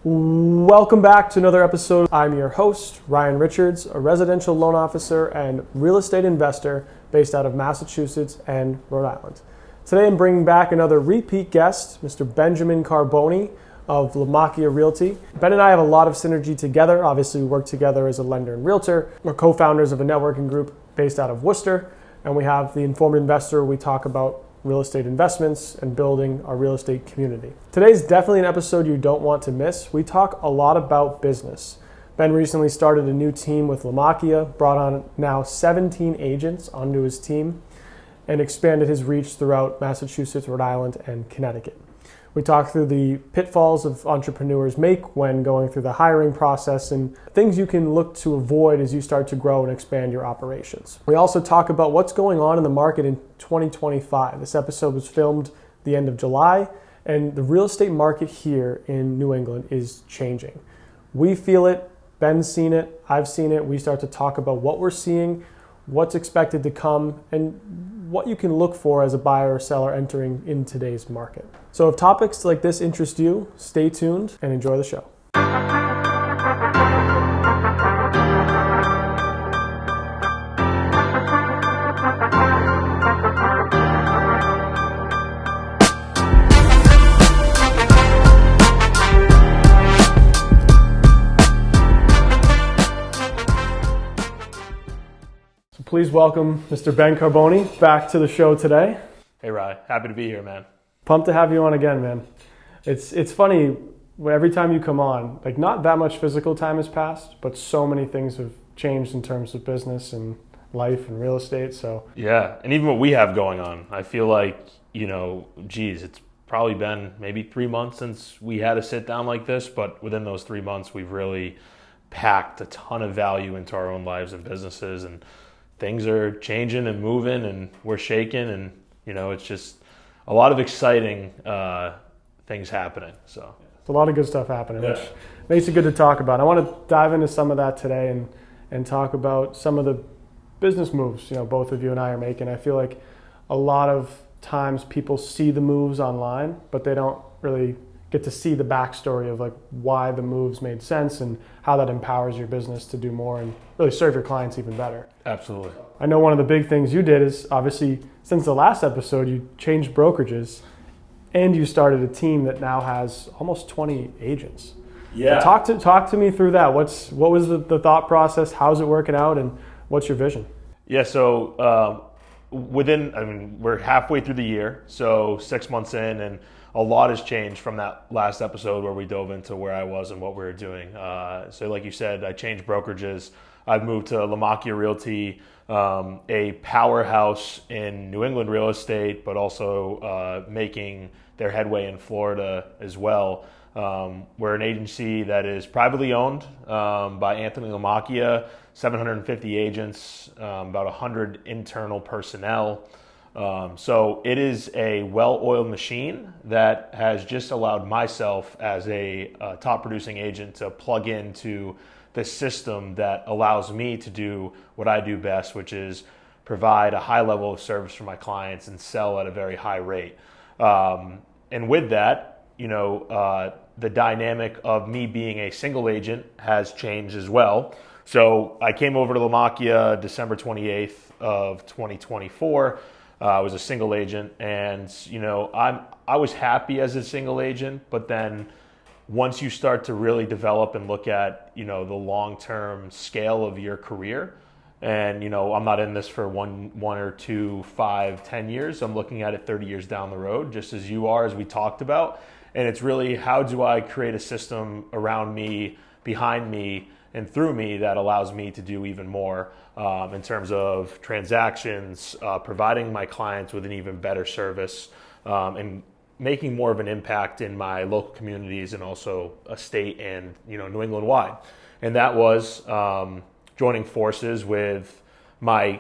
Welcome back to another episode. I'm your host, Ryan Richards, a residential loan officer and real estate investor based out of Massachusetts and Rhode Island. Today I'm bringing back another repeat guest, Mr. Ben Carbone of Lamacchia Realty. Ben and I have a lot of synergy together. Obviously, we work together as a lender and realtor. We're co-founders of a networking group based out of Worcester, and we have the Informed Investor. We talk about real estate investments and building our real estate community. Today's definitely an episode you don't want to miss. We talk a lot about business. Ben recently started a new team with Lamacchia, brought on now 17 agents onto his team, and expanded his reach throughout Massachusetts, Rhode Island, and Connecticut. We talk through the pitfalls of entrepreneurs make when going through the hiring process and things you can look to avoid as you start to grow and expand your operations. We also talk about what's going on in the market in 2025. This episode was filmed the end of July, and the real estate market here in New England is changing. We feel it, Ben's seen it, I've seen it. We start to talk about what we're seeing, what's expected to come, and what you can look for as a buyer or seller entering in today's market. So if topics like this interest you, stay tuned and enjoy the show. Please welcome Mr. Ben Carbone back to the show today. Hey, Rye. Happy to be here, man. Pumped to have you on again, man. It's funny, every time you come on, like not that much physical time has passed, but so many things have changed in terms of business and life and real estate. So yeah, and even what we have going on, I feel like, it's probably been maybe 3 months since we had a sit down like this, but within those 3 months, we've really packed a ton of value into our own lives and businesses, and things are changing and moving and we're shaking, and it's just a lot of exciting things happening. So it's a lot of good stuff happening, which makes it good to talk about. I want to dive into some of that today and talk about some of the business moves both of you and I are making. I feel like a lot of times people see the moves online, but they don't really get to see the backstory of like why the moves made sense and how that empowers your business to do more and really serve your clients even better. Absolutely. I know one of the big things you did is obviously since the last episode, you changed brokerages and you started a team that now has almost 20 agents. Yeah. So talk to me through that. What was the thought process? How's it working out? And what's your vision? Yeah. So we're halfway through the year. So 6 months in, and a lot has changed from that last episode where we dove into where I was and what we were doing. So like you said, I changed brokerages. I've moved to Lamacchia Realty, a powerhouse in New England real estate, but also making their headway in Florida as well. We're an agency that is privately owned by Anthony Lamacchia, 750 agents, about 100 internal personnel. So it is a well-oiled machine that has just allowed myself as a top producing agent to plug into the system that allows me to do what I do best, which is provide a high level of service for my clients and sell at a very high rate. And with that, the dynamic of me being a single agent has changed as well. So I came over to Lamacchia December 28th of 2024. I was a single agent, and I was happy as a single agent, but then once you start to really develop and look at the long-term scale of your career, and I'm not in this for one or two, 5, 10 years. I'm looking at it 30 years down the road, just as you are, as we talked about. And it's really, how do I create a system around me, behind me, and through me that allows me to do even more in terms of transactions, providing my clients with an even better service, and making more of an impact in my local communities and also a state and New England wide. And that was joining forces with my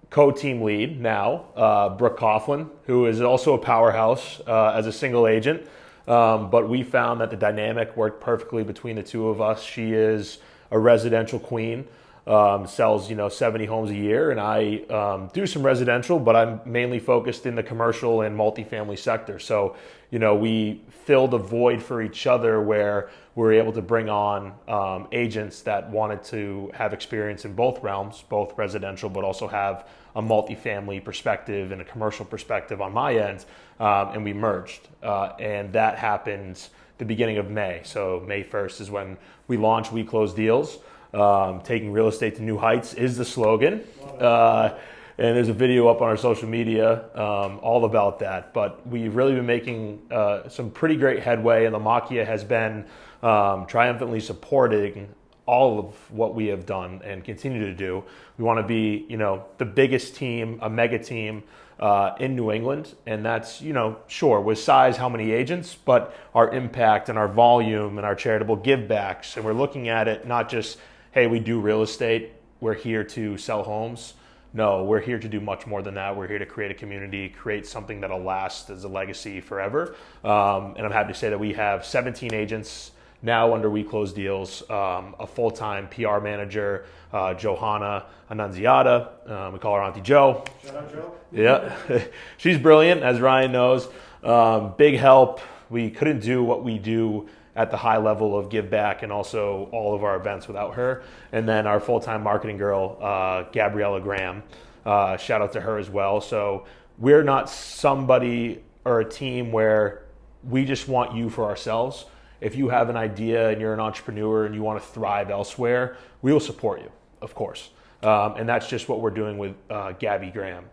co-team lead now, Brooke Coughlin, who is also a powerhouse as a single agent. But we found that the dynamic worked perfectly between the two of us. She is a residential queen. sells 70 homes a year, and I do some residential, but I'm mainly focused in the commercial and multifamily sector. So we fill the void for each other where we're able to bring on agents that wanted to have experience in both realms, both residential, but also have a multifamily perspective and a commercial perspective on my end, and we merged. And that happened the beginning of May. So May 1st is when we launched We Close Deals. Taking real estate to new heights is the slogan. And there's a video up on our social media all about that. But we've really been making some pretty great headway, and Lamacchia has been triumphantly supporting all of what we have done and continue to do. We want to be, the biggest team, a mega team in New England, and that's, sure, with size, how many agents, but our impact and our volume and our charitable givebacks. And we're looking at it not just, hey, we do real estate, we're here to sell homes. No, we're here to do much more than that. We're here to create a community, create something that'll last as a legacy forever. And I'm happy to say that we have 17 agents now under We Close Deals, a full-time PR manager, Johanna Annunziata. We call her Auntie Joe. Shout out, Joe. Yeah, she's brilliant, as Ryan knows. Big help. We couldn't do what we do at the high level of give back and also all of our events without her. And then our full-time marketing girl, Gabriella Graham. Shout out to her as well. So we're not somebody or a team where we just want you for ourselves. If you have an idea and you're an entrepreneur and you want to thrive elsewhere, we will support you, of course. And that's just what we're doing with Gabby Graham.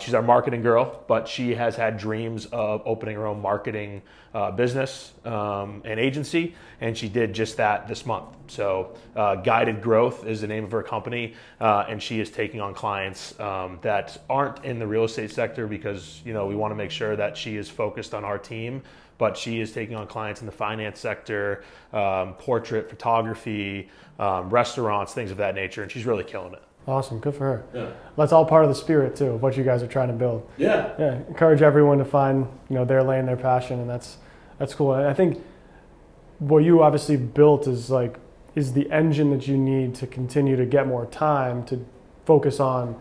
She's our marketing girl, but she has had dreams of opening her own marketing business and agency, and she did just that this month. So Guided Growth is the name of her company, and she is taking on clients that aren't in the real estate sector because we want to make sure that she is focused on our team, but she is taking on clients in the finance sector, portrait photography, restaurants, things of that nature, and she's really killing it. Awesome, good for her. Yeah. That's all part of the spirit too of what you guys are trying to build. Yeah. Encourage everyone to find their lane, their passion, and that's cool. And I think what you obviously built is the engine that you need to continue to get more time to focus on,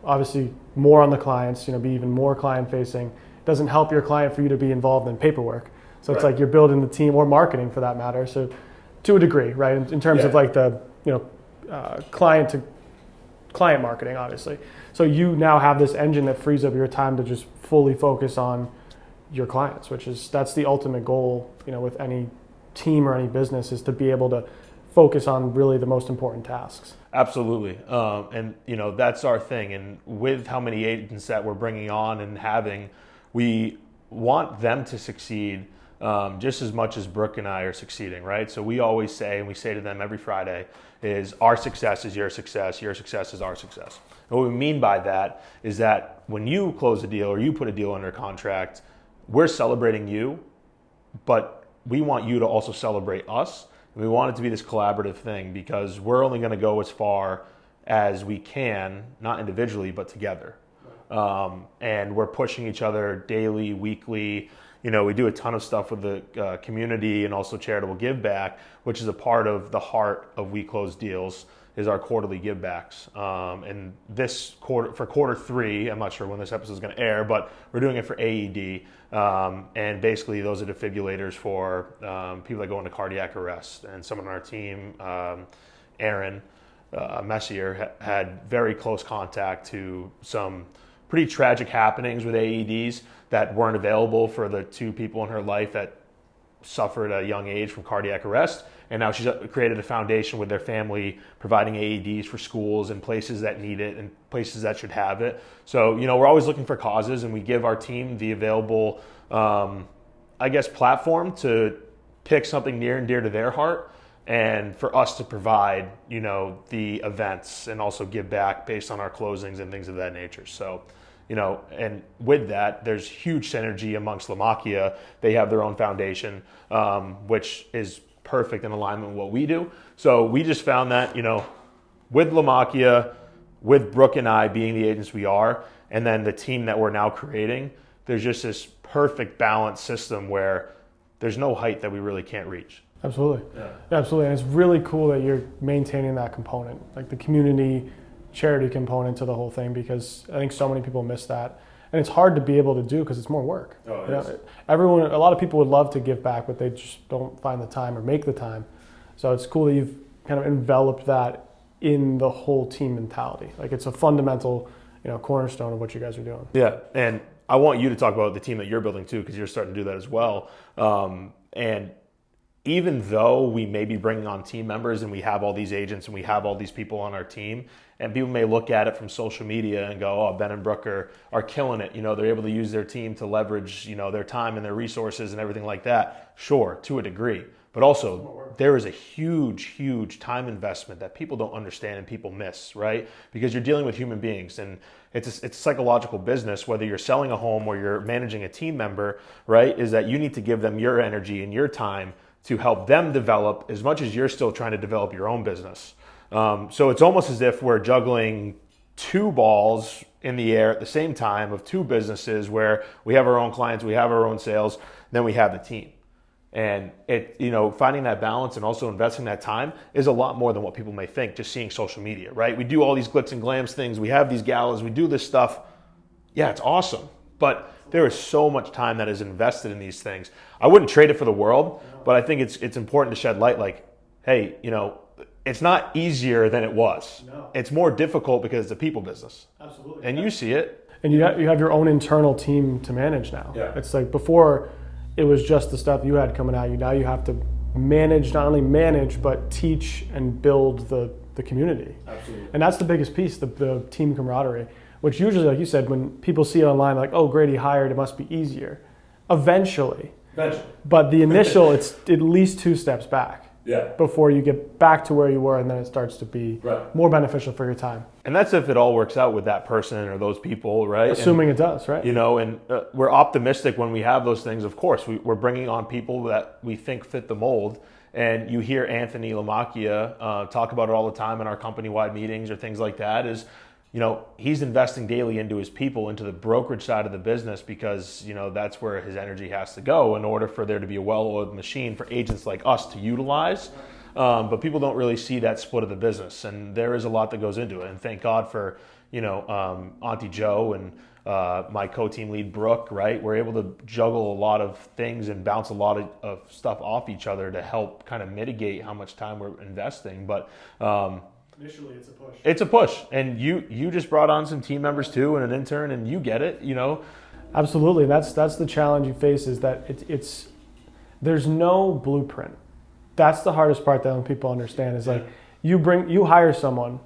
obviously more on the clients. Be even more client facing. It doesn't help your client for you to be involved in paperwork. So it's like you're building the team, or marketing for that matter. So to a degree, right, in terms of the client to client marketing, obviously. So you now have this engine that frees up your time to just fully focus on your clients, that's the ultimate goal, with any team or any business, is to be able to focus on really the most important tasks. Absolutely. And that's our thing. And with how many agents that we're bringing on and having, we want them to succeed just as much as Brooke and I are succeeding, right? So we always say, and we say to them every Friday, is our success is your success is our success. And what we mean by that is that when you close a deal or you put a deal under contract, we're celebrating you, but we want you to also celebrate us. And we want it to be this collaborative thing because we're only going to go as far as we can, not individually, but together. And we're pushing each other daily, weekly. We do a ton of stuff with the community and also charitable give back, which is a part of the heart of We Close Deals, is our quarterly give backs. And this quarter, for quarter 3, I'm not sure when this episode is going to air, but we're doing it for AED. And basically those are defibrillators for people that go into cardiac arrest. And someone on our team, Aaron Messier, had very close contact to some pretty tragic happenings with AEDs that weren't available for the 2 people in her life that suffered at a young age from cardiac arrest. And now she's created a foundation with their family providing AEDs for schools and places that need it and places that should have it. So, we're always looking for causes, and we give our team the available, platform to pick something near and dear to their heart, and for us to provide, the events and also give back based on our closings and things of that nature. So, and with that, there's huge synergy amongst Lamacchia. They have their own foundation, which is perfect in alignment with what we do. So we just found that, with Lamacchia, with Brooke and I being the agents we are, and then the team that we're now creating, there's just this perfect balanced system where there's no height that we really can't reach. Absolutely. Yeah. Absolutely. And it's really cool that you're maintaining that component, like the community charity component to the whole thing, because I think so many people miss that. And it's hard to be able to do because it's more work. Oh, it is. A lot of people would love to give back, but they just don't find the time or make the time. So it's cool that you've kind of enveloped that in the whole team mentality. Like it's a fundamental, cornerstone of what you guys are doing. Yeah. And I want you to talk about the team that you're building too, because you're starting to do that as well. And even though we may be bringing on team members and we have all these agents and we have all these people on our team, and people may look at it from social media and go, oh, Ben and Brooke are killing it. They're able to use their team to leverage, their time and their resources and everything like that. Sure, to a degree. But also, there is a huge, huge time investment that people don't understand and people miss, right? Because you're dealing with human beings, and it's a psychological business, whether you're selling a home or you're managing a team member, right? Is that you need to give them your energy and your time to help them develop as much as you're still trying to develop your own business. So it's almost as if we're juggling two balls in the air at the same time of two businesses where we have our own clients, we have our own sales, then we have the team. And finding that balance and also investing that time is a lot more than what people may think, just seeing social media, right? We do all these glitz and glams things, we have these galas, we do this stuff. Yeah, it's awesome. But there is so much time that is invested in these things. I wouldn't trade it for the world, but I think it's important to shed light like, hey, it's not easier than it was. No. It's more difficult because it's a people business. Absolutely. And you see it. And you have your own internal team to manage now. Yeah. It's like before it was just the stuff you had coming at you. Now you have to not only manage, but teach and build the community. Absolutely. And that's the biggest piece, the team camaraderie, which usually, like you said, when people see it online, like, oh, Grady hired, it must be easier. Eventually. But the initial, it's at least 2 steps back. Yeah. Before you get back to where you were, and then it starts to be more beneficial for your time. And that's if it all works out with that person or those people, right? Assuming it does, right? And we're optimistic when we have those things. Of course, we're bringing on people that we think fit the mold. And you hear Anthony Lamacchia talk about it all the time in our company-wide meetings or things like that is, he's investing daily into his people, into the brokerage side of the business because, that's where his energy has to go in order for there to be a well-oiled machine for agents like us to utilize. But people don't really see that split of the business, and there is a lot that goes into it. And thank God for, Auntie Joe and my co-team lead, Brooke, right? We're able to juggle a lot of things and bounce a lot of stuff off each other to help kind of mitigate how much time we're investing. But initially, it's a push. It's a push, and you just brought on some team members too, and an intern, and you get it, Absolutely, that's the challenge you face is that there's no blueprint. That's the hardest part that people understand is like you hire someone,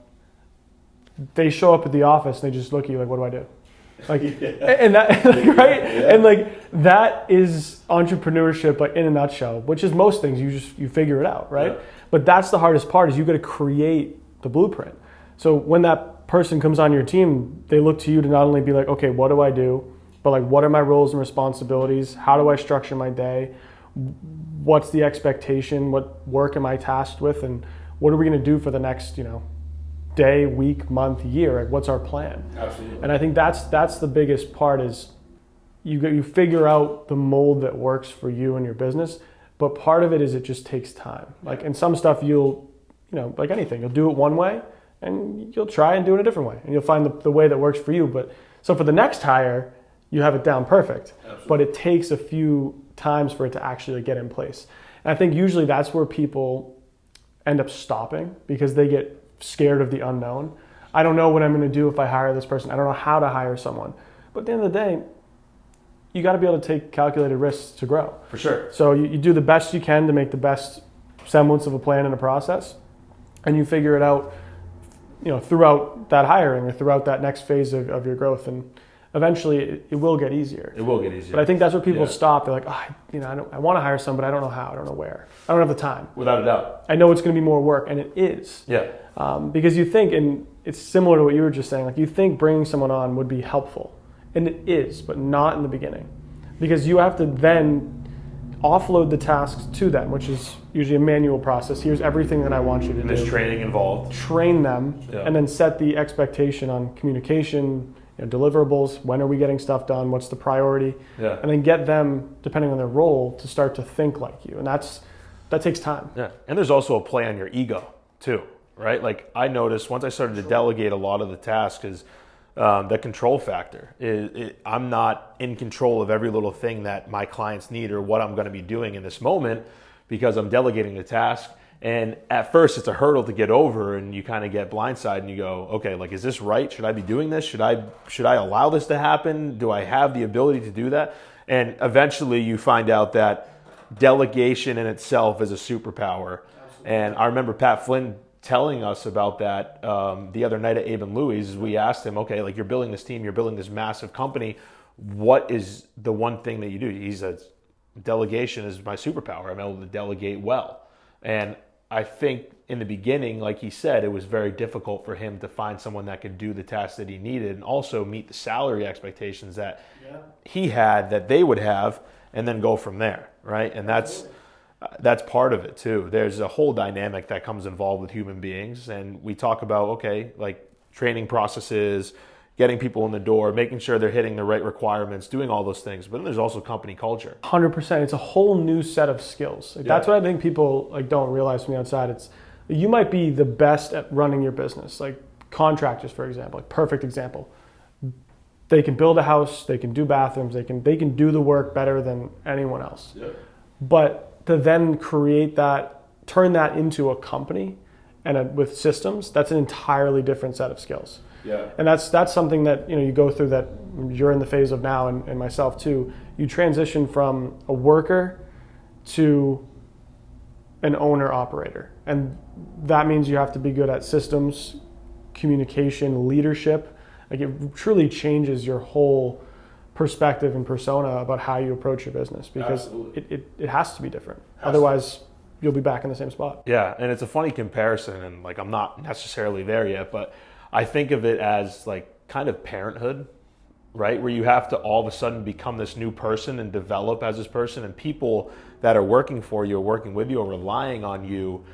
they show up at the office and they just look at you like, what do I do? Like, and that right, and like that is entrepreneurship, like in a nutshell. Which is most things you figure it out, right? Yeah. But that's the hardest part is you got to create the blueprint. So when that person comes on your team, they look to you to not only be like, okay, what do I do? But like, what are my roles and responsibilities? How do I structure my day? What's the expectation? What work am I tasked with? And what are we going to do for the next, day, week, month, year? Like, what's our plan? Absolutely. And I think that's the biggest part is you figure out the mold that works for you and your business. But part of it is it just takes time. Like in some stuff like anything, you'll do it one way and you'll try and do it a different way. And you'll find the way that works for you. But so for the next hire, you have it down perfect. Absolutely. But it takes a few times for it to actually get in place. And I think usually that's where people end up stopping because they get scared of the unknown. I don't know what I'm going to do if I hire this person. I don't know how to hire someone. But at the end of the day, you got to be able to take calculated risks to grow. For sure. So you do the best you can to make the best semblance of a plan and a process, and you figure it out, throughout that hiring or throughout that next phase of your growth. And eventually it will get easier. It will get easier. But I think that's where people stop. They're like, I want to hire someone, but I don't know how. I don't know where. I don't have the time. Without a doubt. I know it's going to be more work, and it is. Yeah. Because you think, and it's similar to what you were just saying, like you think bringing someone on would be helpful. And it is, but not in the beginning. Because you have to then offload the tasks to them, which is usually a manual process. Here's everything that I want you to do. And there's training involved. Train them, and then set the expectation on communication, deliverables, when are we getting stuff done, what's the priority, and then get them, depending on their role, to start to think like you. And that's that takes time. Yeah, and there's also a play on your ego too, right? Like I noticed once I started to delegate a lot of the tasks is the control factor. I'm not in control of every little thing that my clients need or what I'm going to be doing in this moment because I'm delegating the task. And at first it's a hurdle to get over and you kind of get blindsided and you go, okay, like, is this right? Should I be doing this? Should I allow this to happen? Do I have the ability to do that? And eventually you find out that delegation in itself is a superpower. Absolutely. And I remember Pat Flynn telling us about that the other night at Abe and Louie's. We asked him, okay, like you're building this team, you're building this massive company. What is the one thing that you do? He said, delegation is my superpower. I'm able to delegate well. And I think in the beginning, like he said, it was very difficult for him to find someone that could do the tasks that he needed and also meet the salary expectations that he had that they would have and then go from there, right? And that's part of it too. There's a whole dynamic that comes involved with human beings, and we talk about, okay, like training processes, getting people in the door, making sure they're hitting the right requirements, doing all those things. But then there's also company culture. 100%. It's a whole new set of skills. Like, that's what I think people like don't realize from the outside. It's you might be the best at running your business. Like contractors, for example, like perfect example. They can build a house, they can do bathrooms, they can do the work better than anyone else. Yeah. But to then create that, turn that into a company and with systems, that's an entirely different set of skills. Yeah. And that's something that you go through, that you're in the phase of now, and myself too. You transition from a worker to an owner operator, and that means you have to be good at systems, communication, leadership. Like it truly changes your whole perspective and persona about how you approach your business, because it has to be different. Otherwise, you'll be back in the same spot. Yeah, and it's a funny comparison, and like I'm not necessarily there yet, but I think of it as like kind of parenthood, right? Where you have to all of a sudden become this new person and develop as this person, and people that are working for you or working with you or relying on you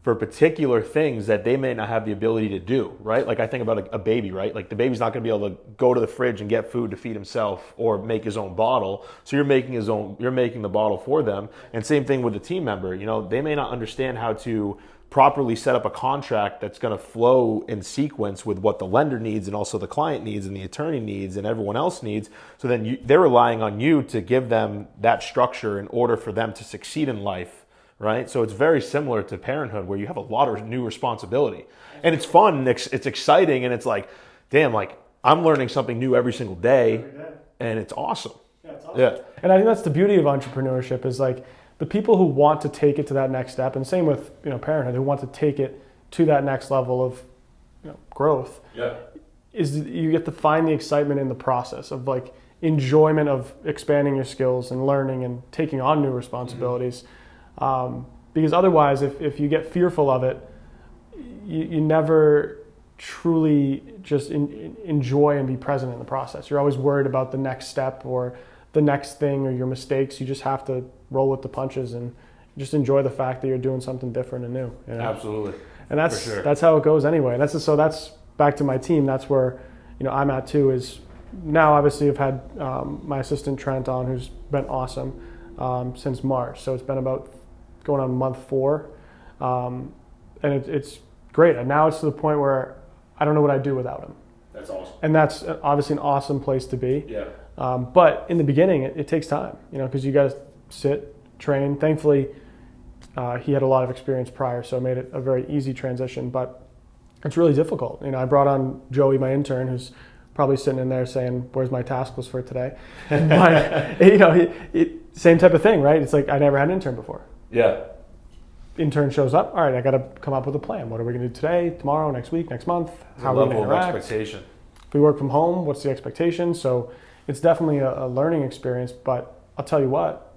for particular things that they may not have the ability to do, right? Like I think about a baby, right? Like the baby's not going to be able to go to the fridge and get food to feed himself or make his own bottle. So you're making the bottle for them. And same thing with a team member. They may not understand how to properly set up a contract that's going to flow in sequence with what the lender needs and also the client needs and the attorney needs and everyone else needs. So then they're relying on you to give them that structure in order for them to succeed in life. Right? So it's very similar to parenthood, where you have a lot of new responsibility, and it's fun, it's exciting, and it's like, damn, like I'm learning something new every single day, and it's awesome. Yeah, it's awesome. Yeah. And I think that's the beauty of entrepreneurship, is like the people who want to take it to that next step, and same with parenthood, who want to take it to that next level of growth. Yeah. Is you get to find the excitement in the process of like enjoyment of expanding your skills and learning and taking on new responsibilities. Mm-hmm. Because otherwise, if you get fearful of it, you never truly just enjoy and be present in the process. You're always worried about the next step or the next thing or your mistakes. You just have to roll with the punches and just enjoy the fact that you're doing something different and new. Absolutely. And that's how it goes anyway. And so that's back to my team. That's where I'm at too. Is now obviously I've had my assistant Trent on, who's been awesome since March. So it's been about going on month 4, and it's great. And now it's to the point where I don't know what I'd do without him. That's awesome. And that's obviously an awesome place to be. Yeah. But in the beginning, it takes time, because you got to sit, train. Thankfully, he had a lot of experience prior, so it made it a very easy transition. But it's really difficult. I brought on Joey, my intern, who's probably sitting in there saying, "Where's my task list for today?" But same type of thing, right? It's like I never had an intern before. Yeah. Intern shows up. All right, I got to come up with a plan. What are we going to do today, tomorrow, next week, next month? How are we going to interact? Expectation. If we work from home, what's the expectation? So it's definitely a learning experience. But I'll tell you what,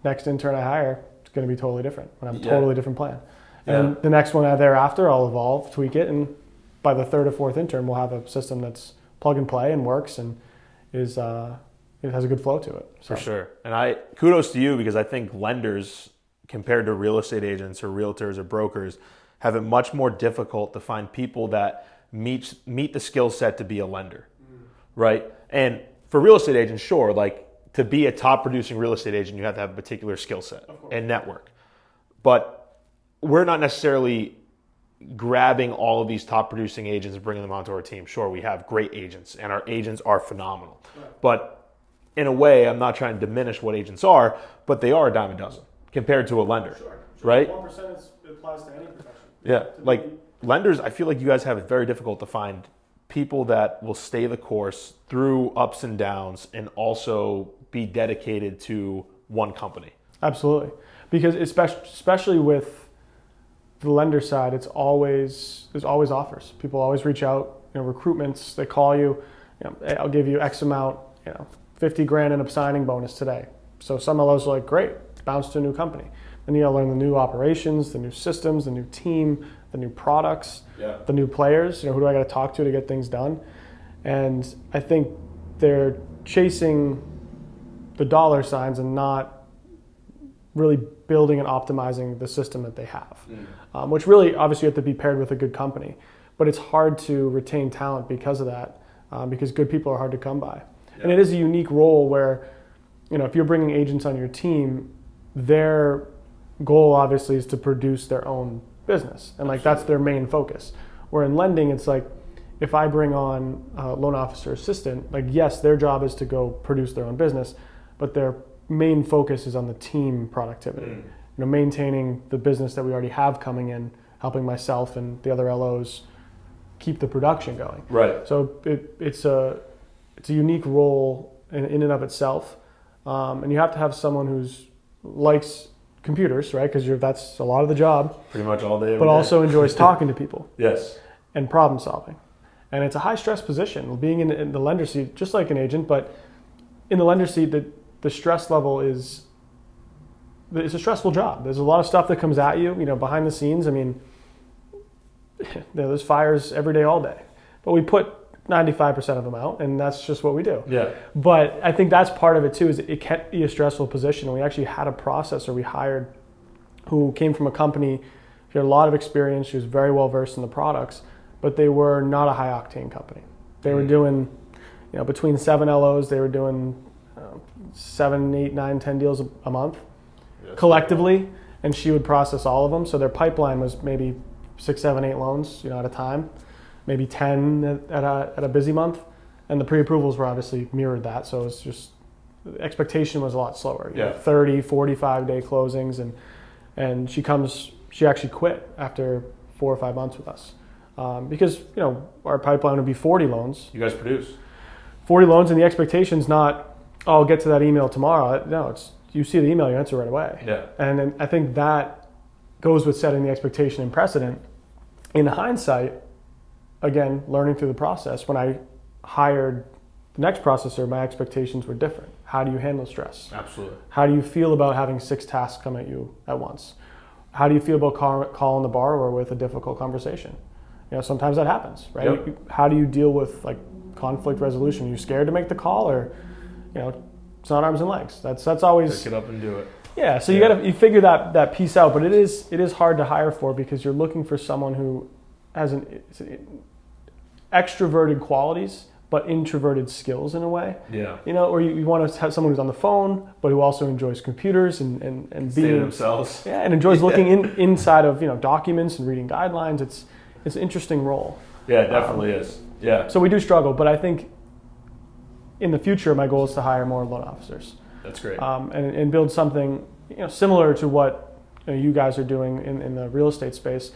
next intern I hire, it's going to be totally different. I have a totally different plan. And the next one thereafter, I'll evolve, tweak it, and by the 3rd or 4th intern, we'll have a system that's plug and play and works and is it has a good flow to it. So. For sure. And kudos to you, because I think lenders, compared to real estate agents or realtors or brokers, have it much more difficult to find people that meet the skill set to be a lender, right? And for real estate agents, sure, like to be a top producing real estate agent, you have to have a particular skill set and network. but we're not necessarily grabbing all of these top producing agents and bringing them onto our team. Sure, we have great agents, and our agents are phenomenal. Right. But in a way, I'm not trying to diminish what agents are, but they are a dime a dozen compared to a lender. Sure. Right? 1% applies to any profession. Yeah, like lenders, I feel like you guys have it very difficult to find people that will stay the course through ups and downs and also be dedicated to one company. Absolutely. Because especially with the lender side, there's always offers. People always reach out, recruitments, they call you, hey, I'll give you X amount, $50,000 in a signing bonus today. So some LOs are like, great, bounce to a new company. Then you gotta learn the new operations, the new systems, the new team, the new products, the new players, who do I gotta talk to get things done? And I think they're chasing the dollar signs and not really building and optimizing the system that they have, which really obviously you have to be paired with a good company. But it's hard to retain talent because of that, because good people are hard to come by. Yeah. And it is a unique role where, if you're bringing agents on your team, their goal obviously is to produce their own business. And that's their main focus. Where in lending, it's like, if I bring on a loan officer assistant, yes, their job is to go produce their own business, but their main focus is on the team productivity. Maintaining the business that we already have coming in, helping myself and the other LOs keep the production going. Right. So it's a unique role in and of itself, and you have to have someone who's likes computers, right? Because that's a lot of the job. Pretty much all day. But also enjoys talking to people. Yes. And problem solving. And it's a high stress position, being in the lender seat, just like an agent, but in the lender seat, the stress level it's a stressful job. There's a lot of stuff that comes at you, behind the scenes. I mean, there's fires every day, all day. But we put 95% of them out, and that's just what we do. Yeah. But I think that's part of it too, is it can be a stressful position. And we actually had a processor we hired who came from a company, she had a lot of experience, she was very well versed in the products, but they were not a high octane company. They were doing, between 7 LOs, they were doing 7, 8, 9, 10 deals a month collectively, and she would process all of them. So their pipeline was maybe 6, 7, 8 loans, at a time, maybe 10 at a busy month, and the pre-approvals were obviously mirrored that. So it's just, the expectation was a lot slower. 30, 45-day closings, and she actually quit after 4 or 5 months with us because our pipeline would be 40 loans. You guys produce 40 loans, and the expectation's not, oh, I'll get to that email tomorrow. No, it's, you see the email, you answer right away. Yeah. And then I think that goes with setting the expectation and precedent. In hindsight, again, learning through the process, when I hired the next processor, my expectations were different. How do you handle stress? Absolutely. How do you feel about having 6 tasks come at you at once? How do you feel about calling the borrower with a difficult conversation? Sometimes that happens, right? Yep. How do you deal with conflict resolution? Are you scared to make the call, or it's not arms and legs? That's always pick it up and do it. Yeah, so you figure that piece out, but it is hard to hire for, because you're looking for someone who has extroverted qualities but introverted skills in a way. Yeah. Or you want to have someone who's on the phone but who also enjoys computers and being themselves. Yeah, and enjoys looking inside of documents and reading guidelines. It's an interesting role. Yeah, it definitely is. Yeah. So we do struggle, but I think in the future my goal is to hire more loan officers. That's great. And build something similar to what you guys are doing in the real estate space.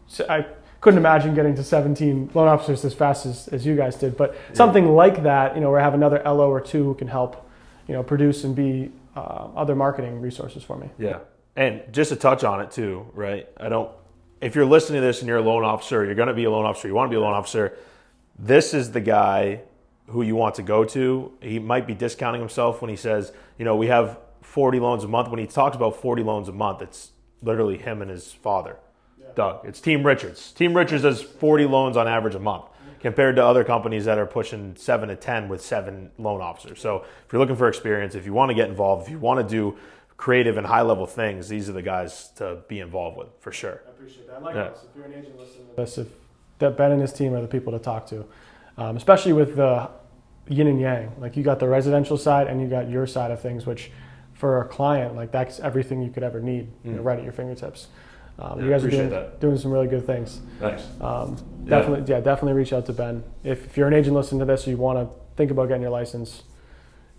So I couldn't imagine getting to 17 loan officers as fast as you guys did, but something like that, where I have another LO or 2 who can help, produce and be other marketing resources for me. Yeah. And just to touch on it too, right? If you're listening to this and you're a loan officer, you're going to be a loan officer, you want to be a loan officer, this is the guy who you want to go to. He might be discounting himself when he says, we have 40 loans a month. When he talks about 40 loans a month, it's literally him and his father, Doug. It's Team Richards. Team Richards does 40 loans on average a month compared to other companies that are pushing 7 to 10 with 7 loan officers. So if you're looking for experience, if you want to get involved, if you want to do creative and high-level things, these are the guys to be involved with, for sure. I appreciate that. Likewise, if you're an agent listening to this, that Ben and his team are the people to talk to, especially with the yin and yang. You got the residential side and you got your side of things, which for a client, like that's everything you could ever need, right at your fingertips. You guys are doing some really good things. Thanks. Definitely reach out to Ben. If you're an agent listening to this, or you want to think about getting your license,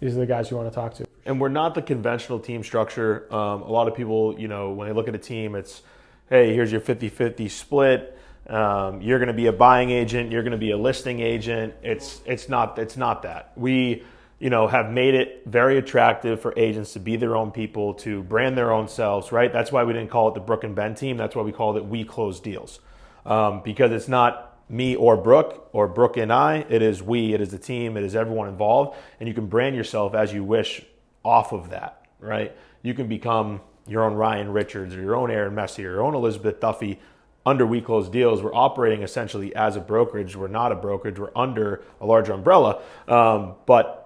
these are the guys you want to talk to. And we're not the conventional team structure. A lot of people, when they look at a team, it's, hey, here's your 50-50 split. You're going to be a buying agent. You're going to be a listing agent. It's not that. We, have made it very attractive for agents to be their own people, to brand their own selves, right? That's why we didn't call it the Brooke and Ben team. That's why we called it We Close Deals. Because it's not me or Brooke and I. It is we. It is the team. It is everyone involved. And you can brand yourself as you wish off of that, right? You can become your own Ryan Richards or your own Aaron Messi or your own Elizabeth Duffy under We Close Deals. We're operating essentially as a brokerage. We're not a brokerage. We're under a larger umbrella. But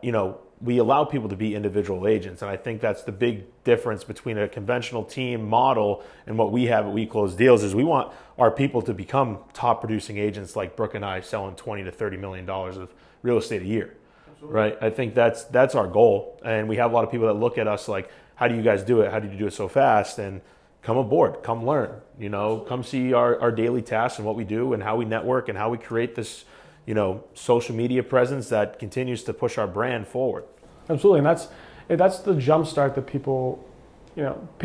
we allow people to be individual agents. And I think that's the big difference between a conventional team model and what we have at We Close Deals is we want our people to become top producing agents like Brooke and I selling $20 to $30 million of real estate a year. Absolutely. Right? I think that's our goal. And we have a lot of people that look at us like, how do you guys do it? How do you do it so fast? And come aboard, come learn, come see our daily tasks and what we do and how we network and how we create this, social media presence that continues to push our brand forward. Absolutely. And that's the jump start that people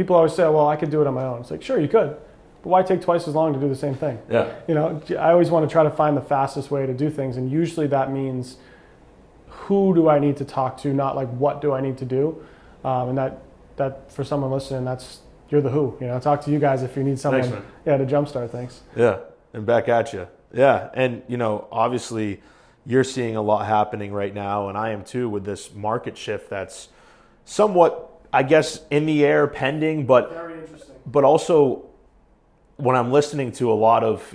always say, well, I could do it on my own. It's like, sure, you could, but why take twice as long to do the same thing? Yeah. I always want to try to find the fastest way to do things. And usually that means who do I need to talk to, not like what do I need to do. And that for someone listening, you're the who. Talk to you guys if you need someone. Thanks, to jumpstart things. Yeah, and back at you. Yeah, and obviously you're seeing a lot happening right now, and I am too, with this market shift that's somewhat, I guess, in the air, pending, but very interesting. But also when I'm listening to a lot of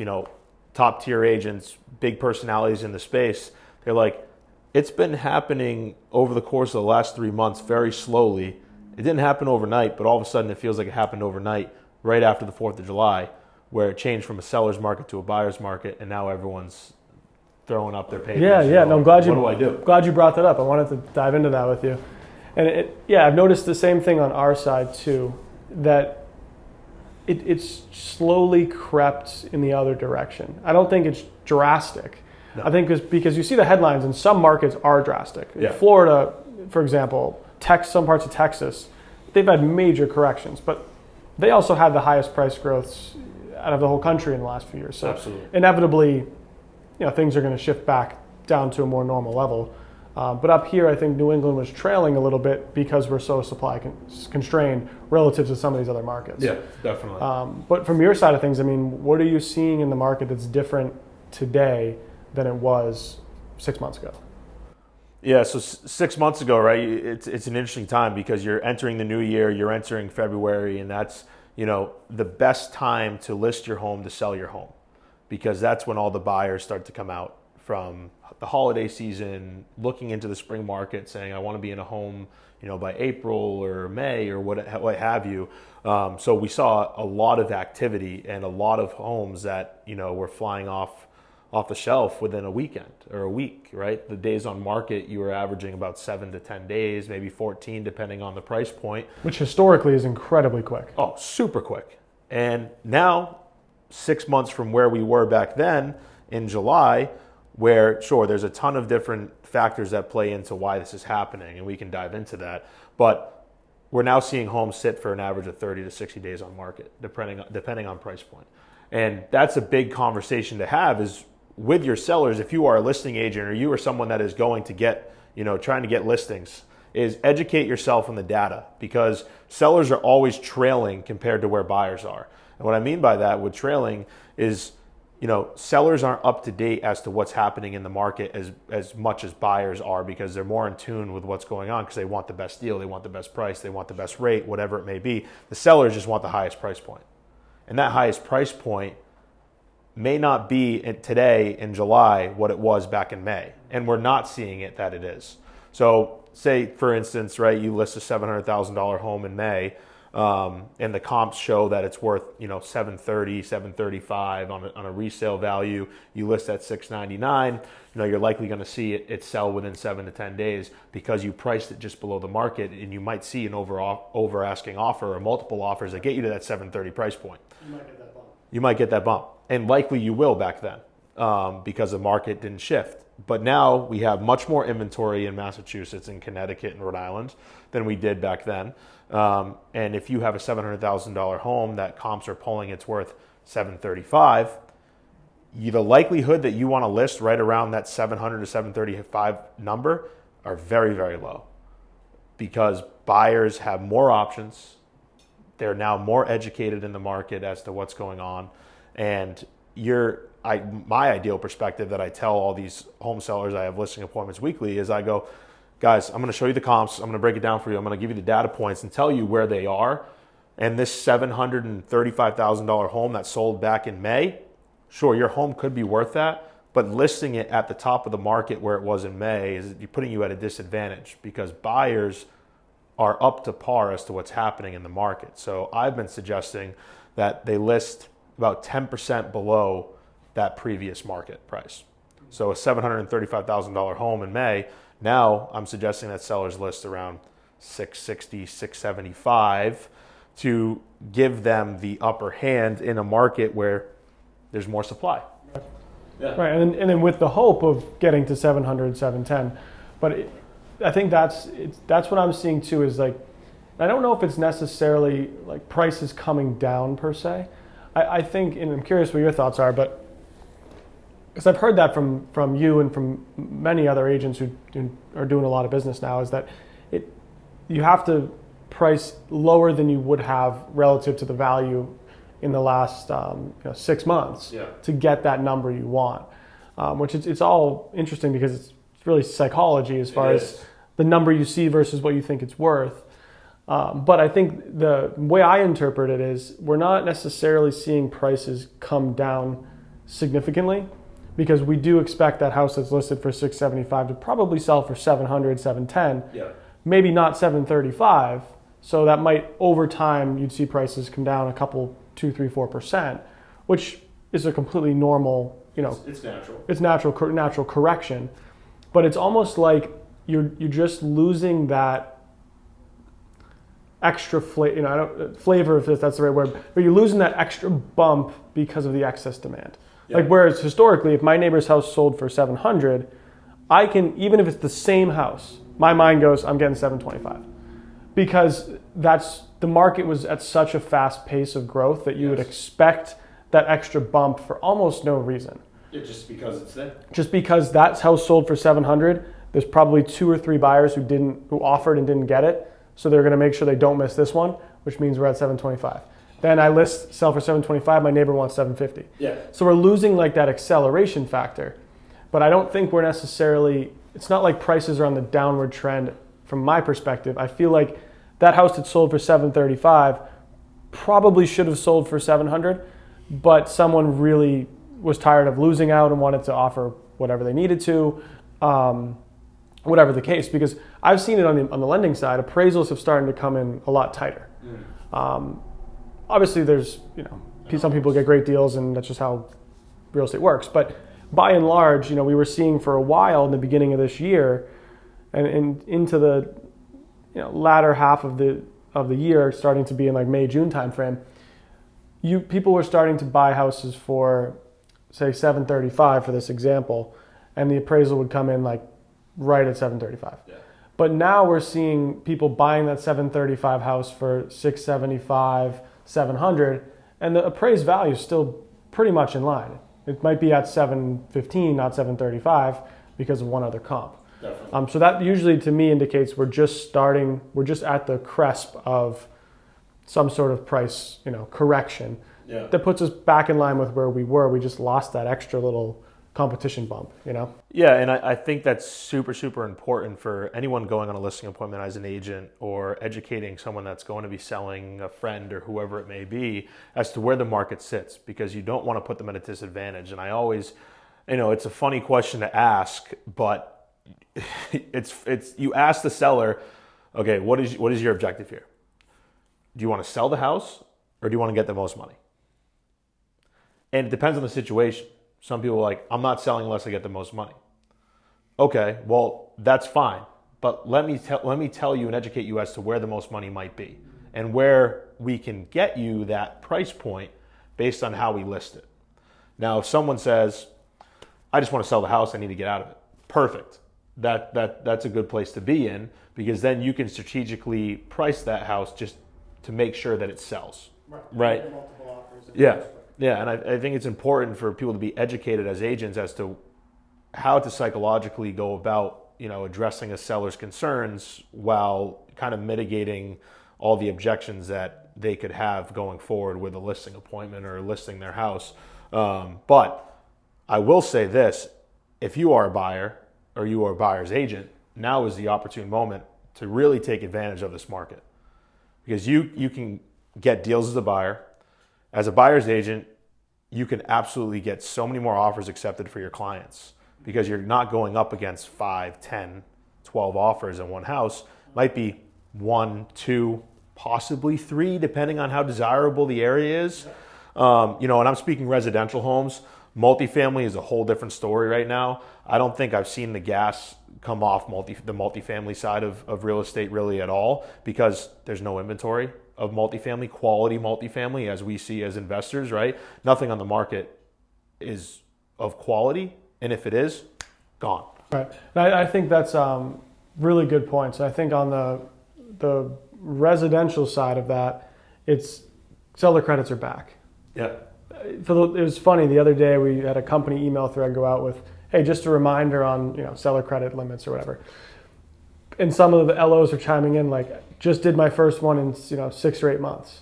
top tier agents, big personalities in the space, they're like, it's been happening over the course of the last 3 months very slowly. It didn't happen overnight, but all of a sudden it feels like it happened overnight right after the 4th of July, where it changed from a seller's market to a buyer's market, and now everyone's throwing up their papers. Yeah. No, I'm glad you. What do I do? Glad you brought that up. I wanted to dive into that with you, and I've noticed the same thing on our side too, that it's slowly crept in the other direction. I don't think it's drastic. No. I think because you see the headlines, and some markets are drastic. Yeah. Florida, for example, some parts of Texas, they've had major corrections, but they also had the highest price growths out of the whole country in the last few years. So absolutely, inevitably, things are going to shift back down to a more normal level. But up here, I think New England was trailing a little bit because we're so supply constrained relative to some of these other markets. Yeah, definitely. But from your side of things, what are you seeing in the market that's different today than it was 6 months ago? Yeah, so 6 months ago, right, it's an interesting time because you're entering the new year, you're entering February, and that's, the best time to list your home, to sell your home, because that's when all the buyers start to come out from the holiday season, looking into the spring market, saying, I want to be in a home, by April or May or what have you. So we saw a lot of activity and a lot of homes that, were flying off the shelf within a weekend or a week, right? The days on market, you were averaging about 7 to 10 days, maybe 14, depending on the price point. Which historically is incredibly quick. Oh, super quick. And now, 6 months from where we were back then in July, where, sure, there's a ton of different factors that play into why this is happening, and we can dive into that. But we're now seeing homes sit for an average of 30 to 60 days on market, depending on price point. And that's a big conversation to have is with your sellers, if you are a listing agent or you are someone that is going to get, trying to get listings, is educate yourself on the data, because sellers are always trailing compared to where buyers are. And what I mean by that with trailing is, sellers aren't up to date as to what's happening in the market as much as buyers are, because they're more in tune with what's going on because they want the best deal, they want the best price, they want the best rate, whatever it may be. The sellers just want the highest price point. And that highest price point may not be today in July what it was back in May. And we're not seeing it that it is. So say, for instance, right, you list a $700,000 home in May. and the comps show that it's worth 730, 735 on a resale value. You list at 699. You're likely going to see it sell within 7 to 10 days because you priced it just below the market, and you might see an over asking offer or multiple offers that get you to that 730 price point. You might get that bump, and likely you will back then because the market didn't shift. But now we have much more inventory in Massachusetts and Connecticut and Rhode Island than we did back then. And if you have a $700,000 home that comps are pulling it's worth $735, the likelihood that you want to list right around that $700 to $735 number are very, very low because buyers have more options. They're now more educated in the market as to what's going on. And my ideal perspective that I tell all these home sellers I have listing appointments weekly is I go, guys, I'm going to show you the comps. I'm going to break it down for you. I'm going to give you the data points and tell you where they are. And this $735,000 home that sold back in May, sure, your home could be worth that, but listing it at the top of the market where it was in May is putting you at a disadvantage because buyers are up to par as to what's happening in the market. So I've been suggesting that they list about 10% below that previous market price. So a $735,000 home in May, now I'm suggesting that sellers list around 660, 675 to give them the upper hand in a market where there's more supply. Yeah. Right, and then with the hope of getting to 700, 710. But I think that's what I'm seeing too is like, I don't know if it's necessarily like prices coming down per se. I think, and I'm curious what your thoughts are, but because I've heard that from you and from many other agents who are doing a lot of business now, is that you have to price lower than you would have relative to the value in the last 6 months to get that number you want, which it's all interesting because it's really psychology as far as the number you see versus what you think it's worth. But I think the way I interpret it is we're not necessarily seeing prices come down significantly because we do expect that house that's listed for $675 to probably sell for $700, $710, maybe not $735. So that might, over time, you'd see prices come down a couple, 2, 3, 4%, which is a completely normal, It's natural. It's natural correction. But it's almost like you're just losing that extra flavor, if that's the right word, but you're losing that extra bump because of the excess demand. Yeah. Like whereas historically, if my neighbor's house sold for $700, I can, even if it's the same house, my mind goes, I'm getting $725. Because the market was at such a fast pace of growth that you would expect that extra bump for almost no reason. Yeah, just because it's there. Just because that house sold for $700, there's probably 2 or 3 buyers who offered and didn't get it. So they're going to make sure they don't miss this one, which means we're at $725. Then I sell for $725, my neighbor wants $750. Yeah. So we're losing like that acceleration factor. But I don't think we're necessarily, it's not like prices are on the downward trend from my perspective. I feel like that house that sold for $735 probably should have sold for $700, but someone really was tired of losing out and wanted to offer whatever they needed to, whatever the case. Because I've seen it on the lending side, appraisals have started to come in a lot tighter. Obviously, there's some people get great deals, and that's just how real estate works. But by and large, we were seeing for a while in the beginning of this year, and into the latter half of the year, starting to be in like May, June timeframe, people were starting to buy houses for, say, $735 for this example, and the appraisal would come in like right at $735. Yeah. But now we're seeing people buying that $735 house for $675, $700, and the appraised value is still pretty much in line. It might be at $715, not $735, because of one other comp. Definitely. So that usually to me indicates we're just at the cusp of some sort of price, correction that puts us back in line with where we were. We just lost that extra little competition bump, Yeah, and I think that's super, super important for anyone going on a listing appointment as an agent or educating someone that's going to be selling, a friend or whoever it may be, as to where the market sits, because you don't want to put them at a disadvantage. And I always, it's a funny question to ask, but it's you ask the seller, okay, what is your objective here? do you want to sell the house or do you want to get the most money? And it depends on the situation. Some people are like, I'm not selling unless I get the most money. Okay, well, that's fine. But let me tell you and educate you as to where the most money might be and where we can get you that price point based on how we list it. Now, if someone says, I just want to sell the house, I need to get out of it. Perfect. That's a good place to be in, because then you can strategically price that house just to make sure that it sells. Right. Multiple offers. Yeah. Yeah. And I think it's important for people to be educated as agents as to how to psychologically go about, addressing a seller's concerns while kind of mitigating all the objections that they could have going forward with a listing appointment or listing their house. But I will say this, if you are a buyer or you are a buyer's agent, now is the opportune moment to really take advantage of this market, because you can get deals as a buyer. As a buyer's agent, you can absolutely get so many more offers accepted for your clients, because you're not going up against 5, 10, 12 offers in one house. Might be 1, 2, possibly 3, depending on how desirable the area is. And I'm speaking residential homes. Multifamily is a whole different story right now. I don't think I've seen the gas come off the multifamily side of real estate really at all, because there's no inventory of multifamily, quality multifamily, as we see as investors, right? Nothing on the market is of quality. And if it is, gone. Right. And I think that's really good points. I think on the residential side of that, it's seller credits are back. Yeah. It was funny, the other day we had a company email thread go out with, hey, just a reminder on seller credit limits or whatever. And some of the LOs are chiming in like, just did my first one in 6 or 8 months.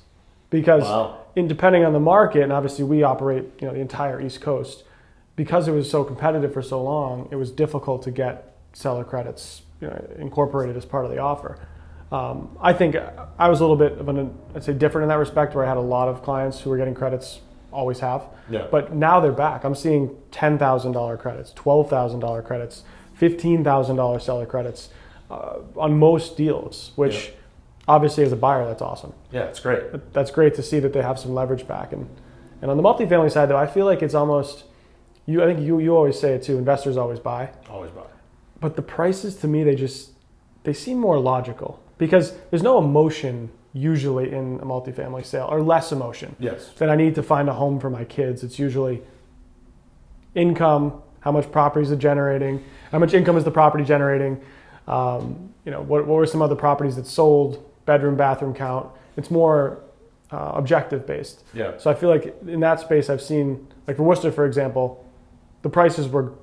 Because depending on the market, and obviously we operate the entire East Coast, because it was so competitive for so long, it was difficult to get seller credits incorporated as part of the offer. I think I was a little bit of I'd say different in that respect, where I had a lot of clients who were getting credits, always have. Yeah. But now they're back. I'm seeing $10,000 credits, $12,000 credits, $15,000 seller credits on most deals, which obviously as a buyer, that's awesome. Yeah, it's great. That's great to see that they have some leverage back. And on the multifamily side, though, I feel like it's almost... I think you always say it too, investors always buy. Always buy. But the prices, to me, they seem more logical, because there's no emotion usually in a multifamily sale, or less emotion. Yes. That I need to find a home for my kids. It's usually income, how much property is it generating, how much income is the property generating, what were some other properties that sold, bedroom, bathroom count. It's more objective based. Yeah. So I feel like in that space I've seen, like for Worcester, for example, the prices were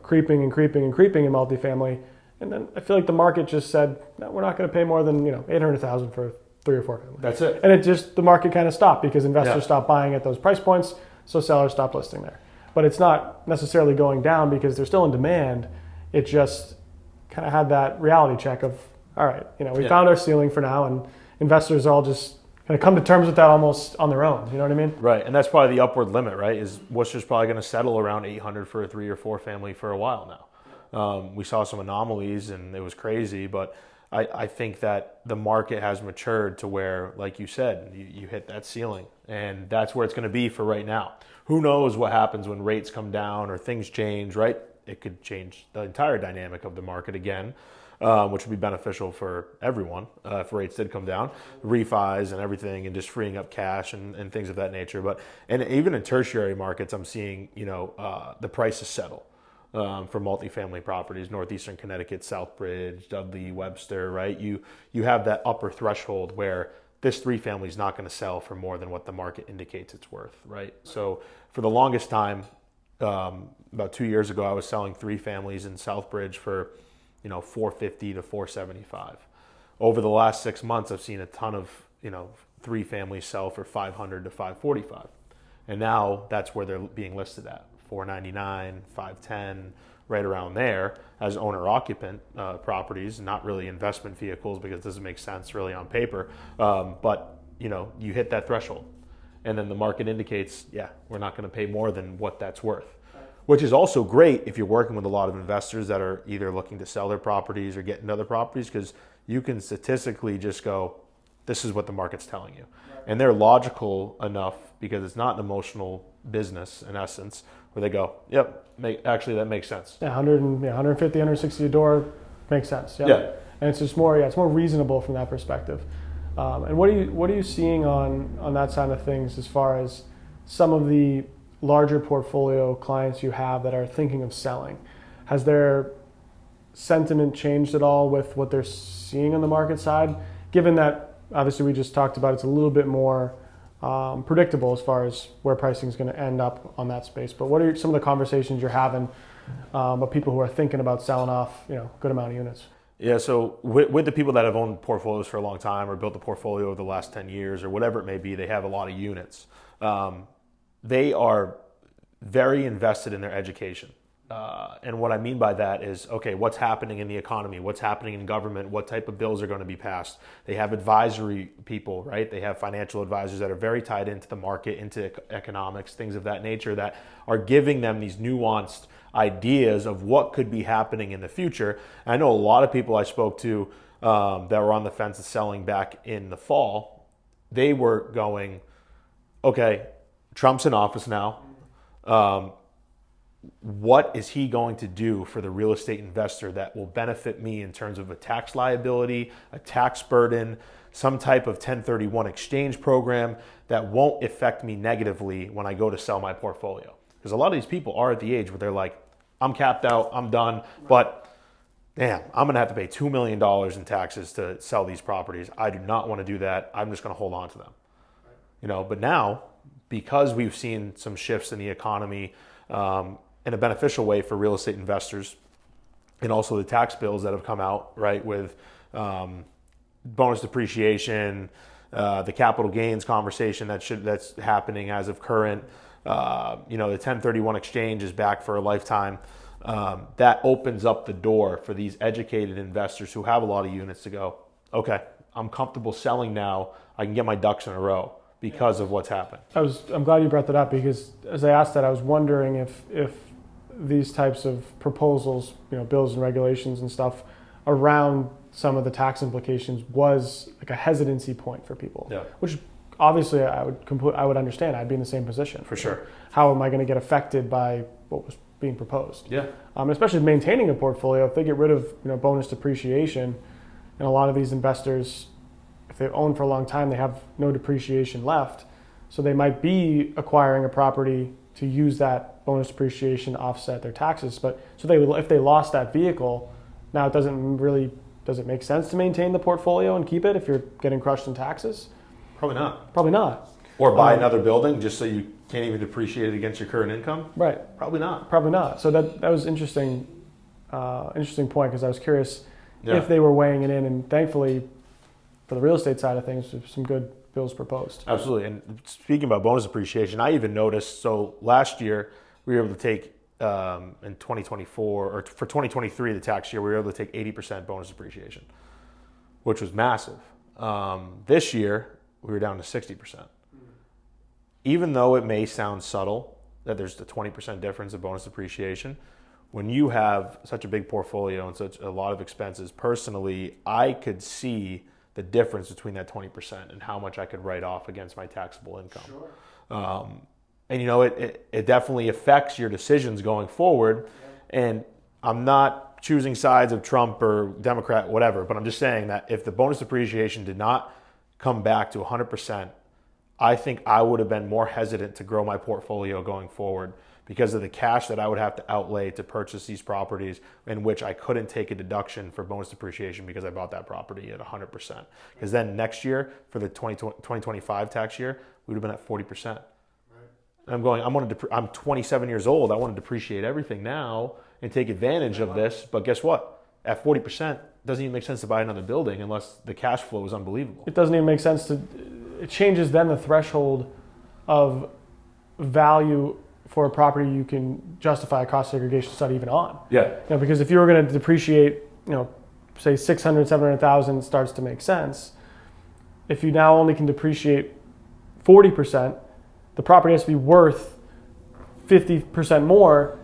creeping and creeping and creeping in multifamily, and then I feel like the market just said, no, we're not going to pay more than $800,000 for 3 or 4 families. That's it. And the market kind of stopped because investors stopped buying at those price points, so sellers stopped listing there. But it's not necessarily going down because they're still in demand. It just kind of had that reality check of, all right, we found our ceiling for now, and investors all just kind of come to terms with that almost on their own. You know what I mean? Right, and that's probably the upward limit, right? Is Worcester's probably going to settle around 800 for a 3 or 4 family for a while now. We saw some anomalies, and it was crazy, but I think that the market has matured to where, like you said, you hit that ceiling, and that's where it's going to be for right now. Who knows what happens when rates come down or things change, right? It could change the entire dynamic of the market again. Which would be beneficial for everyone if rates did come down, refis and everything, and just freeing up cash and things of that nature. And even in tertiary markets, I'm seeing the prices settle for multifamily properties, northeastern Connecticut, Southbridge, Dudley, Webster. Right? You have that upper threshold where this 3 family is not going to sell for more than what the market indicates it's worth. Right? So for the longest time, about 2 years ago, I was selling 3 families in Southbridge for $450 to $475. Over the last 6 months, I've seen a ton of 3 families sell for $500 to $545, and now that's where they're being listed at $499, $510, right around there as owner occupant properties, not really investment vehicles because it doesn't make sense really on paper. But you hit that threshold, and then the market indicates, we're not going to pay more than what that's worth. Which is also great if you're working with a lot of investors that are either looking to sell their properties or get into other properties, because you can statistically just go, this is what the market's telling you. And they're logical enough because it's not an emotional business in essence where they go, yep, actually that makes sense. Yeah, 150, 160 a door makes sense. Yep. Yeah. And it's just more, it's more reasonable from that perspective. And what are you seeing on that side of things as far as some of the larger portfolio clients you have that are thinking of selling? Has their sentiment changed at all with what they're seeing on the market side, given that obviously we just talked about it's a little bit more predictable as far as where pricing is going to end up on that space? But what are some of the conversations you're having with people who are thinking about selling off a good amount of units? Yeah, so with the people that have owned portfolios for a long time or built a portfolio over the last 10 years or whatever it may be, they have a lot of units. They are very invested in their education. And what I mean by that is, okay, what's happening in the economy? What's happening in government? What type of bills are going to be passed? They have advisory people, right? They have financial advisors that are very tied into the market, into economics, things of that nature that are giving them these nuanced ideas of what could be happening in the future. And I know a lot of people I spoke to that were on the fence of selling back in the fall. They were going, okay, Trump's in office now. What is he going to do for the real estate investor that will benefit me in terms of a tax liability, a tax burden, some type of 1031 exchange program that won't affect me negatively when I go to sell my portfolio? Because a lot of these people are at the age where they're like, I'm capped out, I'm done, but damn, I'm going to have to pay $2 million in taxes to sell these properties. I do not want to do that. I'm just going to hold on to them. But now, because we've seen some shifts in the economy, in a beneficial way for real estate investors, and also the tax bills that have come out, right, with bonus depreciation, the capital gains conversation that's happening as of current, the 1031 exchange is back for a lifetime. That opens up the door for these educated investors who have a lot of units to go, okay, I'm comfortable selling now. I can get my ducks in a row because of what's happened. I'm glad you brought that up, because as I asked that, I was wondering if these types of proposals, bills and regulations and stuff around some of the tax implications was like a hesitancy point for people. Yeah. Which obviously I would understand. I'd be in the same position. For sure. How am I going to get affected by what was being proposed? Yeah. Especially maintaining a portfolio. If they get rid of bonus depreciation, and a lot of these investors, if they've owned for a long time, they have no depreciation left. So they might be acquiring a property to use that bonus depreciation to offset their taxes. But if they lost that vehicle, now does it make sense to maintain the portfolio and keep it if you're getting crushed in taxes? Probably not. Probably not. Or buy another building just so you can't even depreciate it against your current income? Right. Probably not. Probably not. So that was interesting point, because I was curious if they were weighing it in, and thankfully for the real estate side of things, there's some good bills proposed. Absolutely. And speaking about bonus depreciation, I even noticed, so last year we were able to take, in 2024, or for 2023, the tax year, we were able to take 80% bonus depreciation, which was massive. This year, we were down to 60%. Even though it may sound subtle that there's the 20% difference of bonus depreciation, when you have such a big portfolio and such a lot of expenses, personally, I could see the difference between that 20% and how much I could write off against my taxable income. Sure. And it definitely affects your decisions going forward. Yeah. And I'm not choosing sides of Trump or Democrat, whatever, but I'm just saying that if the bonus depreciation did not come back to 100%, I think I would have been more hesitant to grow my portfolio going forward because of the cash that I would have to outlay to purchase these properties, in which I couldn't take a deduction for bonus depreciation because I bought that property at 100%. Because then next year, for the 2025 tax year, we would have been at 40%. Right. And I'm 27 years old. I want to depreciate everything now and take advantage of this. But guess what? At 40%, it doesn't even make sense to buy another building unless the cash flow is unbelievable. It doesn't even make sense it changes then the threshold of value for a property you can justify a cost segregation study even on. Yeah. Because if you were going to depreciate, say 600, 700,000 starts to make sense. If you now only can depreciate 40%, the property has to be worth 50% more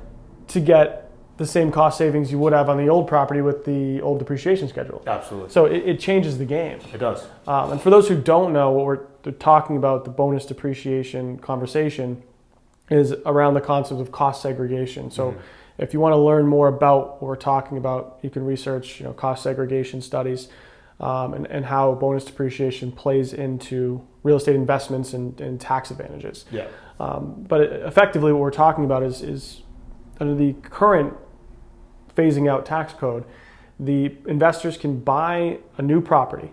to get the same cost savings you would have on the old property with the old depreciation schedule. Absolutely. So it changes the game. It does. And for those who don't know, what we're talking about, the bonus depreciation conversation, is around the concept of cost segregation. So if you want to learn more about what we're talking about, you can research cost segregation studies and how bonus depreciation plays into real estate investments and tax advantages. Yeah. But effectively what we're talking about is under the current phasing out tax code, the investors can buy a new property,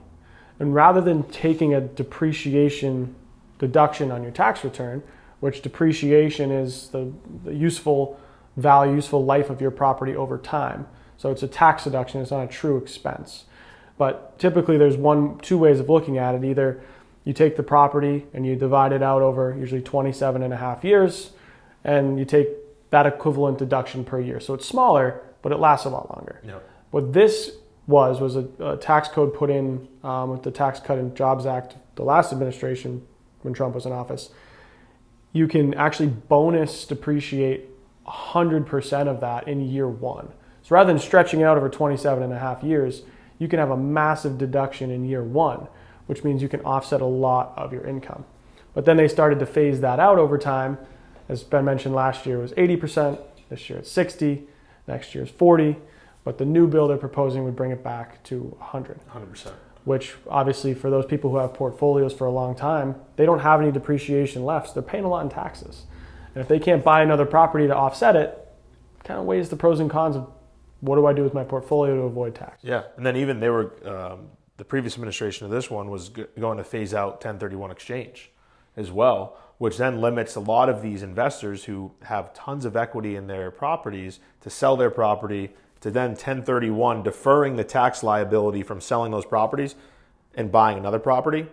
and rather than taking a depreciation deduction on your tax return, which depreciation is the useful value, useful life of your property over time. So it's a tax deduction, it's not a true expense. But typically there's two ways of looking at it. Either you take the property and you divide it out over usually 27 and a half years, and you take that equivalent deduction per year. So it's smaller, but it lasts a lot longer. Yeah. What this was a tax code put in with the Tax Cut and Jobs Act, the last administration when Trump was in office. You can actually bonus depreciate 100% of that in year one. So rather than stretching it out over 27 and a half years, you can have a massive deduction in year one, which means you can offset a lot of your income. But then they started to phase that out over time. As Ben mentioned, last year was 80%, this year it's 60%, next year is 40%, but the new bill they're proposing would bring it back to 100%. Which obviously for those people who have portfolios for a long time, they don't have any depreciation left, so they're paying a lot in taxes. And if they can't buy another property to offset it, it kind of weighs the pros and cons of what do I do with my portfolio to avoid tax. Yeah, and then even they were, the previous administration of this one was going to phase out 1031 exchange as well, which then limits a lot of these investors who have tons of equity in their properties to sell their property, to then 1031 deferring the tax liability from selling those properties and buying another property.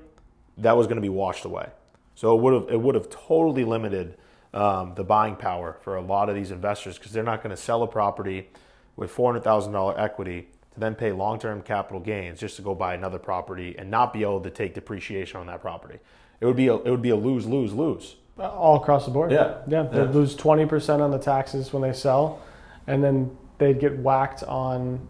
That was going to be washed away. So it would have totally limited the buying power for a lot of these investors, because they're not going to sell a property with $400,000 equity to then pay long-term capital gains just to go buy another property and not be able to take depreciation on that property. It would be a lose, lose, lose. All across the board. Yeah. They'd lose 20% on the taxes when they sell, and then they'd get whacked on.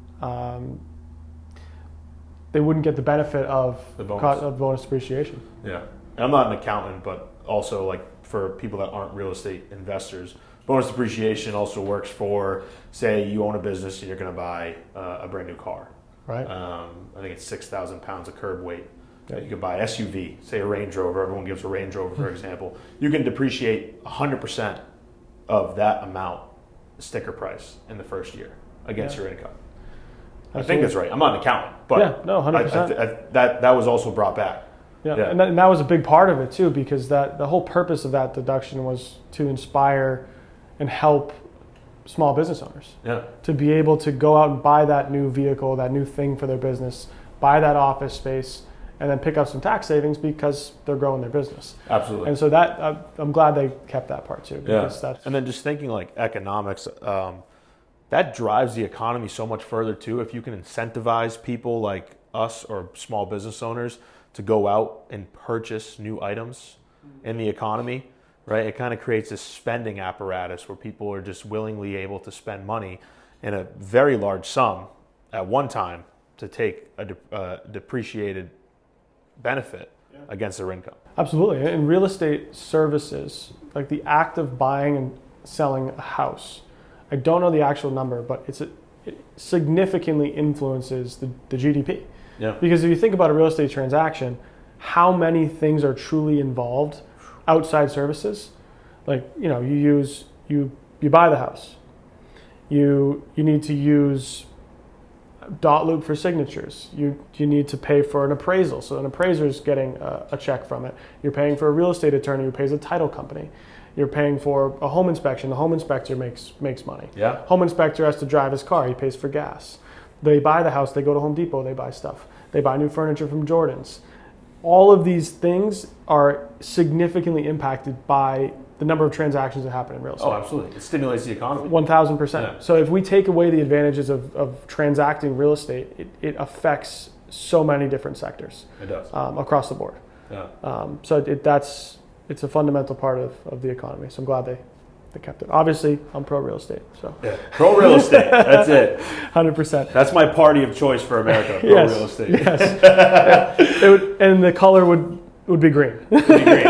They wouldn't get the benefit of bonus depreciation. Yeah, and I'm not an accountant, but also like for people that aren't real estate investors, bonus depreciation also works for, say, you own a business and you're going to buy a brand new car. Right. I think it's 6,000 pounds of curb weight. You could buy SUV, say a Range Rover. Everyone gives a Range Rover, for example. You can depreciate 100% of that amount, sticker price, in the first year against your income. Absolutely. I think that's right. I'm not an accountant, but 100%. That was also brought back. Yeah. And that was a big part of it too, because the whole purpose of that deduction was to inspire and help small business owners to be able to go out and buy that new vehicle, that new thing for their business, buy that office space, and then pick up some tax savings because they're growing their business. Absolutely. And so that I'm glad they kept that part too. Because and then just thinking like economics, that drives the economy so much further too. If you can incentivize people like us or small business owners to go out and purchase new items in the economy, right? It kind of creates this spending apparatus where people are just willingly able to spend money in a very large sum at one time to take a depreciated benefit against their income. Absolutely. In real estate services, like the act of buying and selling a house, I don't know the actual number, but it significantly influences the GDP. Yeah. Because if you think about a real estate transaction, how many things are truly involved outside services? Like, you buy the house. You need to use dot loop for signatures. You need to pay for an appraisal. So an appraiser is getting a check from it. You're paying for a real estate attorney who pays a title company. You're paying for a home inspection. The home inspector makes money. Yeah. Home inspector has to drive his car. He pays for gas. They buy the house. They go to Home Depot. They buy stuff. They buy new furniture from Jordan's. All of these things are significantly impacted by the number of transactions that happen in real estate. Oh, absolutely. It stimulates the economy. 1,000%. Yeah. So if we take away the advantages of transacting real estate, it affects so many different sectors. It does. Across the board. Yeah. So it's a fundamental part of the economy. So I'm glad they kept it. Obviously, I'm pro real estate. So yeah. Pro real estate. That's it. 100%. That's my party of choice for America. Pro Yes, real estate. Yes. And the color would be green. Would be green.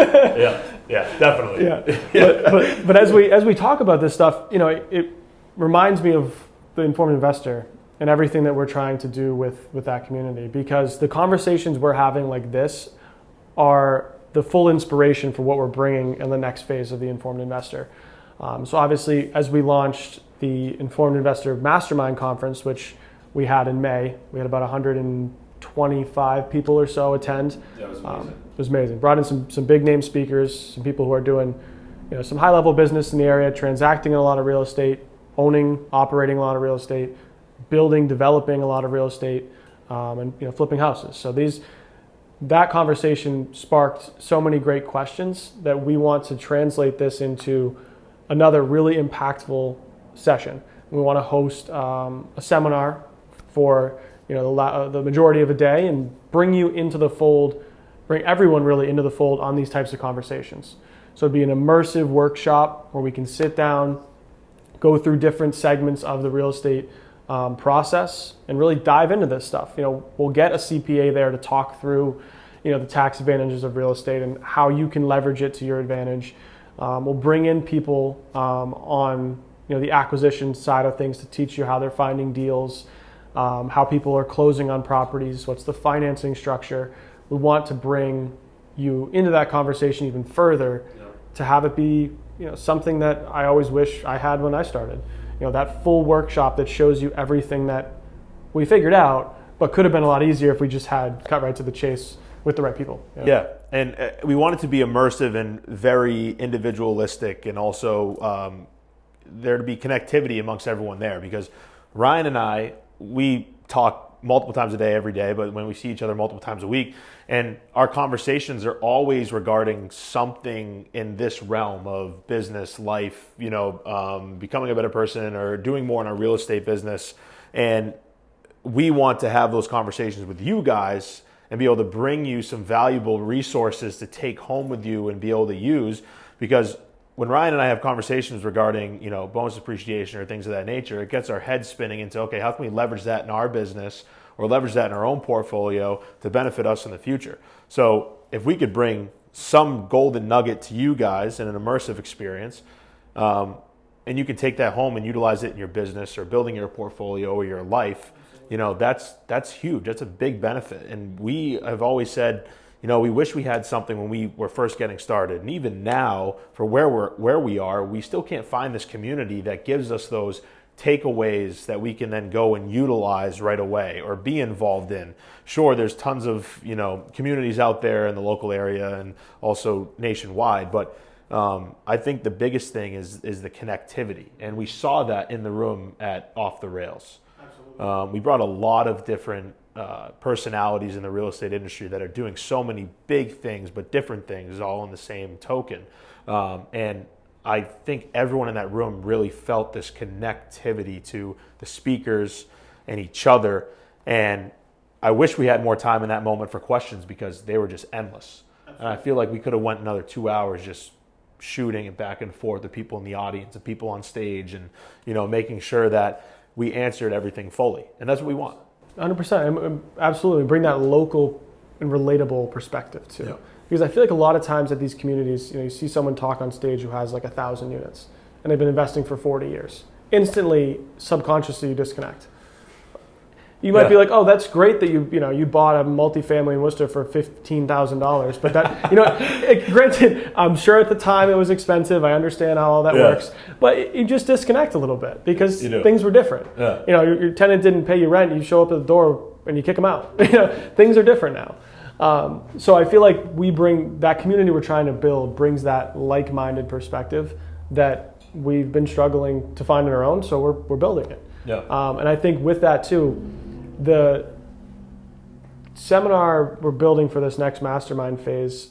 Yeah, definitely. Yeah. But as we talk about this stuff, it reminds me of the informed investor and everything that we're trying to do with that community, because the conversations we're having like this are the full inspiration for what we're bringing in the next phase of the informed investor. So obviously, as we launched the Informed Investor Mastermind Conference, which we had in May, we had about 125 people or so attend. That was amazing. It was amazing. Brought in some big name speakers, some people who are doing some high level business in the area, transacting in a lot of real estate, owning, operating a lot of real estate, building, developing a lot of real estate, and flipping houses. So that conversation sparked so many great questions that we want to translate this into another really impactful session. We want to host a seminar for the majority of a day and bring you into the fold, bring everyone really into the fold on these types of conversations. So it'd be an immersive workshop where we can sit down, go through different segments of the real estate process and really dive into this stuff. We'll get a CPA there to talk through the tax advantages of real estate and how you can leverage it to your advantage. We'll bring in people on the acquisition side of things to teach you how they're finding deals, how people are closing on properties, what's the financing structure. We want to bring you into that conversation even further to have it be something that I always wish I had when I started. That full workshop that shows you everything that we figured out, but could have been a lot easier if we just had cut right to the chase with the right people. Yeah, and we want it to be immersive and very individualistic, and also there to be connectivity amongst everyone there, because Ryan and I, we talk multiple times a day, every day, but when we see each other multiple times a week, and our conversations are always regarding something in this realm of business, life, becoming a better person or doing more in our real estate business. And we want to have those conversations with you guys and be able to bring you some valuable resources to take home with you and be able to use, because when Ryan and I have conversations regarding, bonus appreciation or things of that nature, it gets our heads spinning into, okay, how can we leverage that in our business or leverage that in our own portfolio to benefit us in the future? So if we could bring some golden nugget to you guys in an immersive experience, and you can take that home and utilize it in your business or building your portfolio or your life, that's huge. That's a big benefit. And we have always said, we wish we had something when we were first getting started. And even now, for where we are, we still can't find this community that gives us those takeaways that we can then go and utilize right away or be involved in. Sure, there's tons of communities out there in the local area and also nationwide, but I think the biggest thing is the connectivity. And we saw that in the room at Off the Rails. Absolutely. We brought a lot of different personalities in the real estate industry that are doing so many big things, but different things, all in the same token. And I think everyone in that room really felt this connectivity to the speakers and each other. And I wish we had more time in that moment for questions, because they were just endless. Absolutely. And I feel like we could have went another 2 hours just shooting it back and forth, the people in the audience, the people on stage, and making sure that we answered everything fully. And that's what we want. 100%. Absolutely. Bring that local and relatable perspective too. Yeah. Because I feel like a lot of times at these communities, you see someone talk on stage who has like 1,000 units and they've been investing for 40 years. Instantly, subconsciously, you disconnect. You might be like, oh, that's great that you bought a multifamily in Worcester for $15,000, but that granted, I'm sure at the time it was expensive. I understand how all that works, but you just disconnect a little bit because things were different. Yeah. Your tenant didn't pay you rent. You show up at the door and you kick them out. Things are different now. So I feel like we bring that community we're trying to build brings that like-minded perspective that we've been struggling to find on our own. So we're building it. Yeah. And I think with that too, the seminar we're building for this next mastermind phase,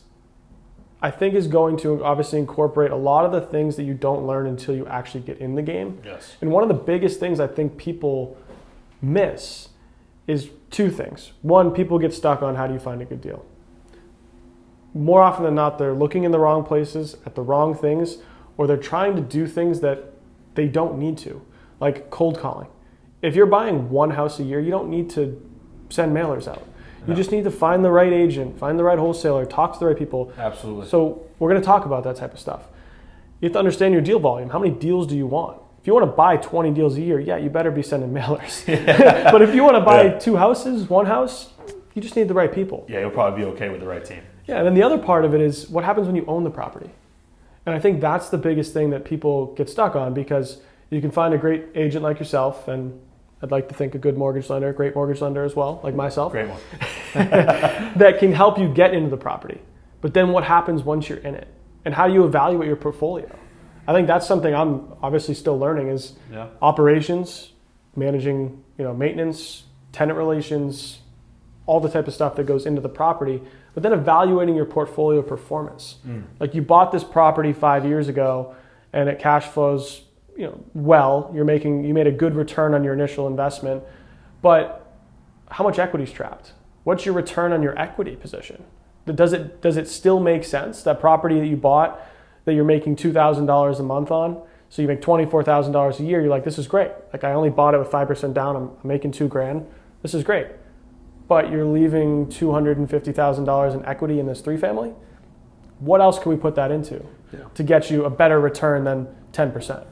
I think, is going to obviously incorporate a lot of the things that you don't learn until you actually get in the game. Yes. And one of the biggest things I think people miss is two things. One, people get stuck on how do you find a good deal. More often than not, they're looking in the wrong places at the wrong things, or they're trying to do things that they don't need to, like cold calling. If you're buying one house a year, you don't need to send mailers out. You just need to find the right agent, find the right wholesaler, talk to the right people. Absolutely. So we're going to talk about that type of stuff. You have to understand your deal volume. How many deals do you want? If you want to buy 20 deals a year, yeah, you better be sending mailers. But if you want to buy 2 houses, 1 house, you just need the right people. Yeah, you'll probably be okay with the right team. Yeah, and then the other part of it is what happens when you own the property. And I think that's the biggest thing that people get stuck on, because you can find a great agent like yourself, and I'd like to think a good mortgage lender, great mortgage lender as well, like myself. Great one. That can help you get into the property. But then what happens once you're in it? And how do you evaluate your portfolio? I think that's something I'm obviously still learning is operations, managing, maintenance, tenant relations, all the type of stuff that goes into the property, but then evaluating your portfolio performance. Like you bought this property 5 years ago and it cash flows, well, you made a good return on your initial investment, but how much equity is trapped? What's your return on your equity position? Does it still make sense? That property that you bought that you're making $2,000 a month on, so you make $24,000 a year, you're like, this is great. Like I only bought it with 5% down, I'm making $2,000. This is great. But you're leaving $250,000 in equity in this 3-family. What else can we put that into to get you a better return than 10%?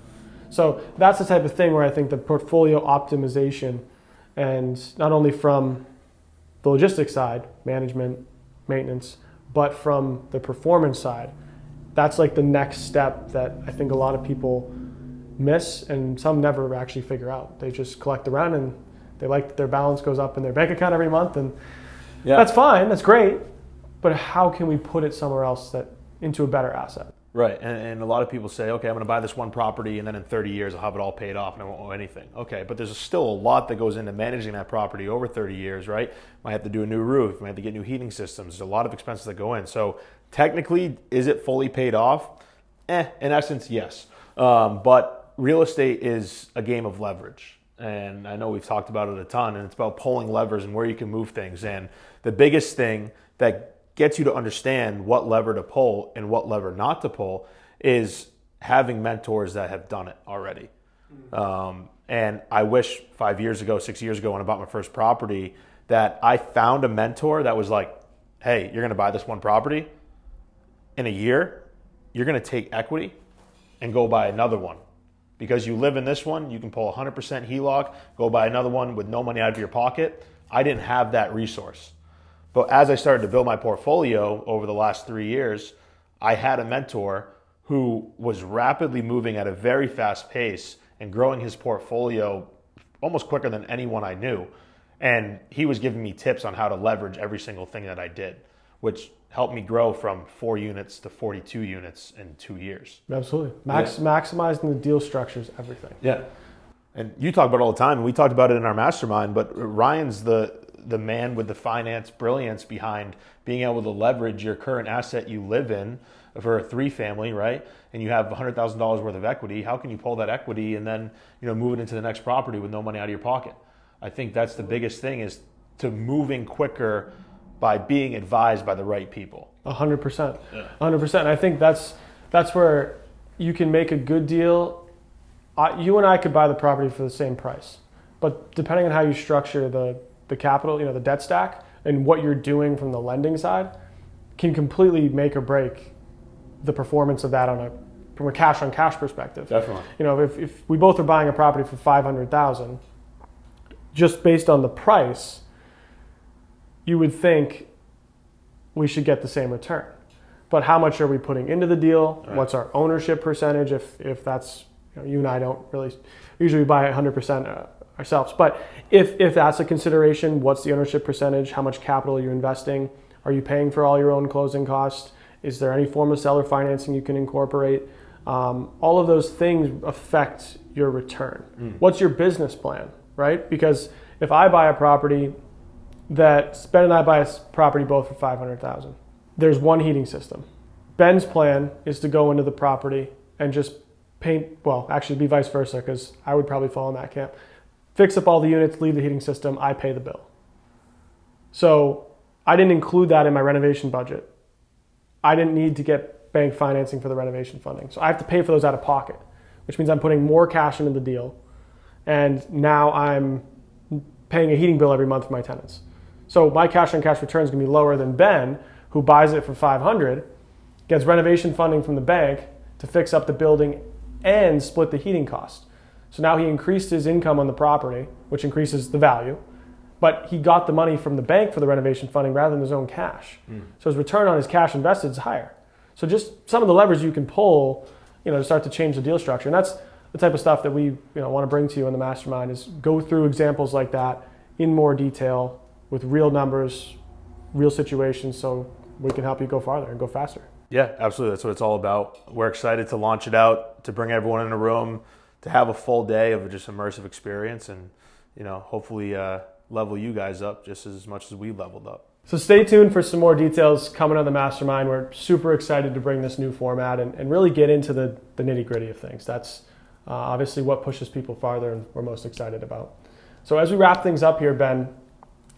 So that's the type of thing where I think the portfolio optimization, and not only from the logistics side, management, maintenance, but from the performance side, that's like the next step that I think a lot of people miss, and some never actually figure out. They just collect the rent and they like that their balance goes up in their bank account every month, and that's fine, that's great, but how can we put it somewhere else into a better asset? Right, and a lot of people say, okay, I'm going to buy this one property and then in 30 years I'll have it all paid off and I won't owe anything. Okay, but there's still a lot that goes into managing that property over 30 years, right? Might have to do a new roof, might have to get new heating systems. There's a lot of expenses that go in. So technically, is it fully paid off? In essence, yes. But real estate is a game of leverage. And I know we've talked about it a ton, and it's about pulling levers and where you can move things. And the biggest thing that gets you to understand what lever to pull and what lever not to pull is having mentors that have done it already. And I wish 5 years ago, 6 years ago when I bought my first property that I found a mentor that was like, hey, you're going to buy this one property. In a year, you're going to take equity and go buy another one. Because you live in this one, you can pull 100% HELOC, go buy another one with no money out of your pocket. I didn't have that resource. But as I started to build my portfolio over the last 3 years, I had a mentor who was rapidly moving at a very fast pace and growing his portfolio almost quicker than anyone I knew. And he was giving me tips on how to leverage every single thing that I did, which helped me grow from 4 units to 42 units in 2 years. Absolutely. Maximizing the deal structure is everything. Yeah. And you talk about it all the time, and we talked about it in our mastermind, but Ryan's the man with the finance brilliance behind being able to leverage your current asset you live in for a 3-family, right? And you have $100,000 worth of equity. How can you pull that equity and then move it into the next property with no money out of your pocket? I think that's the biggest thing, is to moving quicker by being advised by the right people. 100%. 100%. I think that's where you can make a good deal. You and I could buy the property for the same price, but depending on how you structure the capital, the debt stack, and what you're doing from the lending side, can completely make or break the performance of that from a cash on cash perspective. Definitely. If we both are buying a property for $500,000, just based on the price, you would think we should get the same return. But how much are we putting into the deal? Right. What's our ownership percentage? If that's, you and I don't really, usually we buy 100% ourselves. But if that's a consideration, what's the ownership percentage? How much capital are you investing? Are you paying for all your own closing costs? Is there any form of seller financing you can incorporate? All of those things affect your return. What's your business plan, right? Because if I buy a property, Ben and I buy a property both for $500,000. There's one heating system. Ben's plan is to go into the property and just paint, well, actually be vice versa, because I would probably fall in that camp. Fix up all the units, leave the heating system, I pay the bill. So I didn't include that in my renovation budget. I didn't need to get bank financing for the renovation funding. So I have to pay for those out of pocket, which means I'm putting more cash into the deal. And now I'm paying a heating bill every month for my tenants. So my cash on cash return is going to be lower than Ben, who buys it for $500, gets renovation funding from the bank to fix up the building and split the heating cost. So now he increased his income on the property, which increases the value, but he got the money from the bank for the renovation funding rather than his own cash. So his return on his cash invested is higher. So just some of the levers you can pull, to start to change the deal structure. And that's the type of stuff that we want to bring to you in the mastermind, is go through examples like that in more detail with real numbers, real situations, so we can help you go farther and go faster. Yeah, absolutely. That's what it's all about. We're excited to launch it out, to bring everyone in a room, to have a full day of just immersive experience, and hopefully level you guys up just as much as we leveled up. So stay tuned for some more details coming on the mastermind. We're super excited to bring this new format and really get into the nitty-gritty of things. That's obviously what pushes people farther and we're most excited about. So as we wrap things up here, Ben,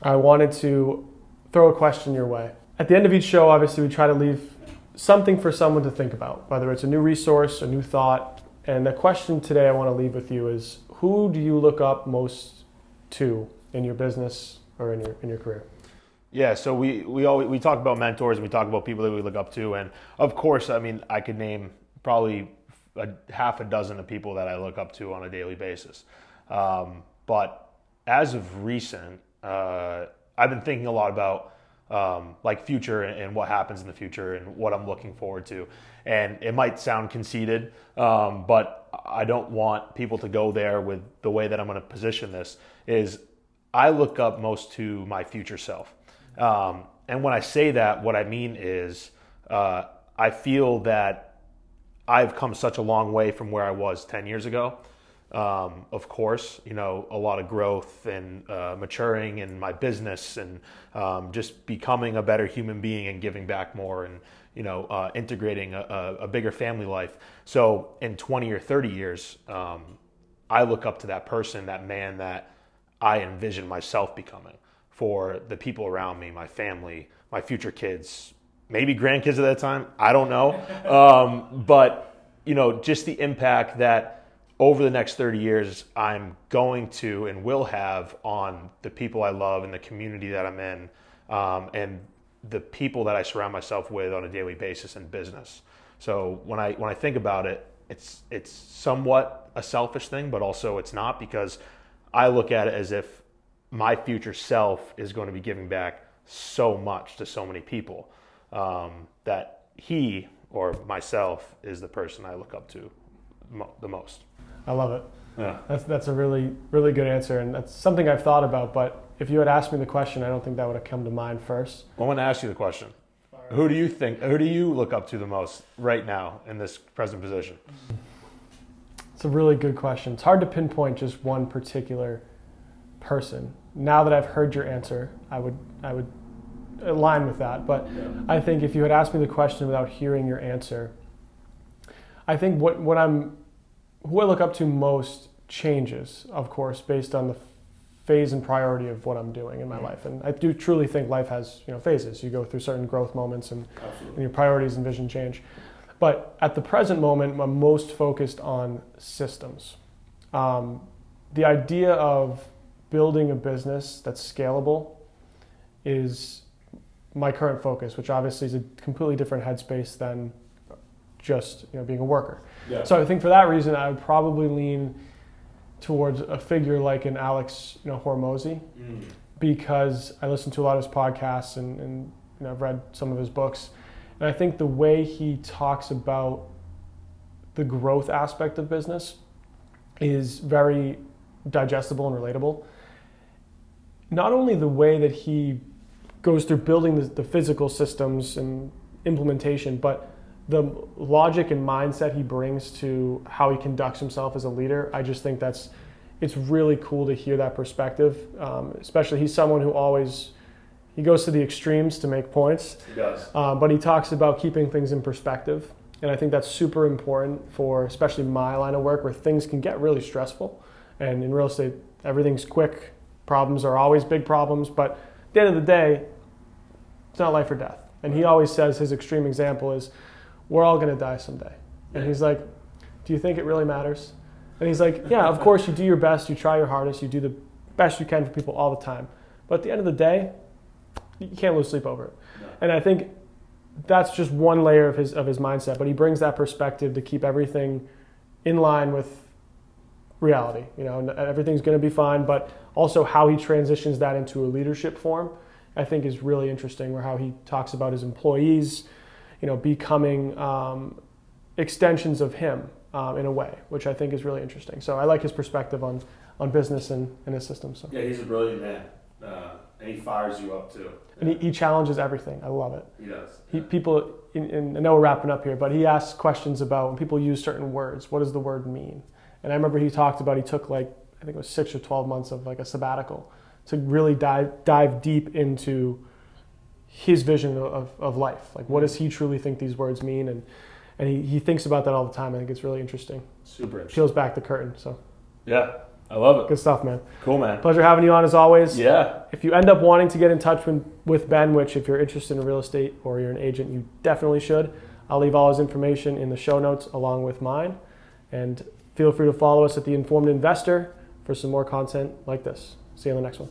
I wanted to throw a question your way. At the end of each show, obviously, we try to leave something for someone to think about, whether it's a new resource, a new thought. And the question today I want to leave with you is, who do you look up most to in your business or in your career? Yeah, so we talk about mentors and we talk about people that we look up to, and of course, I could name probably half a dozen of people that I look up to on a daily basis. But as of recent, I've been thinking a lot about future and what happens in the future and what I'm looking forward to. And it might sound conceited, but I don't want people to go there with the way that I'm going to position this. Is I look up most to my future self. And when I say that, what I mean is I feel that I've come such a long way from where I was 10 years ago. Of course, a lot of growth and maturing in my business and just becoming a better human being and giving back more and, integrating a bigger family life. So in 20 or 30 years, I look up to that person, that man that I envision myself becoming for the people around me, my family, my future kids, maybe grandkids at that time. I don't know. But, just the impact that over the next 30 years, I'm going to and will have on the people I love and the community that I'm in, and the people that I surround myself with on a daily basis in business. So when I think about it, it's somewhat a selfish thing, but also it's not, because I look at it as if my future self is going to be giving back so much to so many people, that he or myself is the person I look up to the most. I love it. Yeah. That's a really, really good answer, and that's something I've thought about, but if you had asked me the question, I don't think that would have come to mind first. I want to ask you the question. Who do you look up to the most right now in this present position? It's a really good question. It's hard to pinpoint just one particular person. Now that I've heard your answer, I would align with that, but yeah. I think if you had asked me the question without hearing your answer, I think who I look up to most changes, of course, based on the phase and priority of what I'm doing in my life. And I do truly think life has phases. You go through certain growth moments and your priorities and vision change. But at the present moment, I'm most focused on systems. The idea of building a business that's scalable is my current focus, which obviously is a completely different headspace than just being a worker. Yeah. So I think for that reason, I would probably lean towards a figure like an Alex Hormozy, because I listen to a lot of his podcasts and I've read some of his books, and I think the way he talks about the growth aspect of business is very digestible and relatable. Not only the way that he goes through building the physical systems and implementation, but the logic and mindset he brings to how he conducts himself as a leader. I just think it's really cool to hear that perspective. Especially he's someone who he goes to the extremes to make points. He does. But he talks about keeping things in perspective. And I think that's super important for especially my line of work, where things can get really stressful. And in real estate, everything's quick. Problems are always big problems. But at the end of the day, it's not life or death. And he always says his extreme example is, we're all going to die someday. And he's like, do you think it really matters? And he's like, yeah, of course you do your best, you try your hardest, you do the best you can for people all the time. But at the end of the day, you can't lose sleep over it. No. And I think that's just one layer of his mindset, but he brings that perspective to keep everything in line with reality. You know, everything's going to be fine, but also how he transitions that into a leadership form, I think is really interesting, where how he talks about his employees, you know, becoming extensions of him in a way, which I think is really interesting. So I like his perspective on business and his system. So. Yeah, he's a brilliant man. And he fires you up too. And he challenges everything. I love it. He does. People, and I know we're wrapping up here, but he asks questions about when people use certain words, what does the word mean? And I remember he talked about, he took like, I think it was 6 or 12 months of like a sabbatical to really dive deep into his vision of life. Like, what does he truly think these words mean? And he thinks about that all the time. I think it's really interesting. Super interesting. Peels back the curtain. So yeah, I love it. Good stuff, man. Cool, man. Pleasure having you on as always. Yeah. If you end up wanting to get in touch with Ben, which if you're interested in real estate or you're an agent, you definitely should. I'll leave all his information in the show notes along with mine. And feel free to follow us at The Informed Investor for some more content like this. See you on the next one.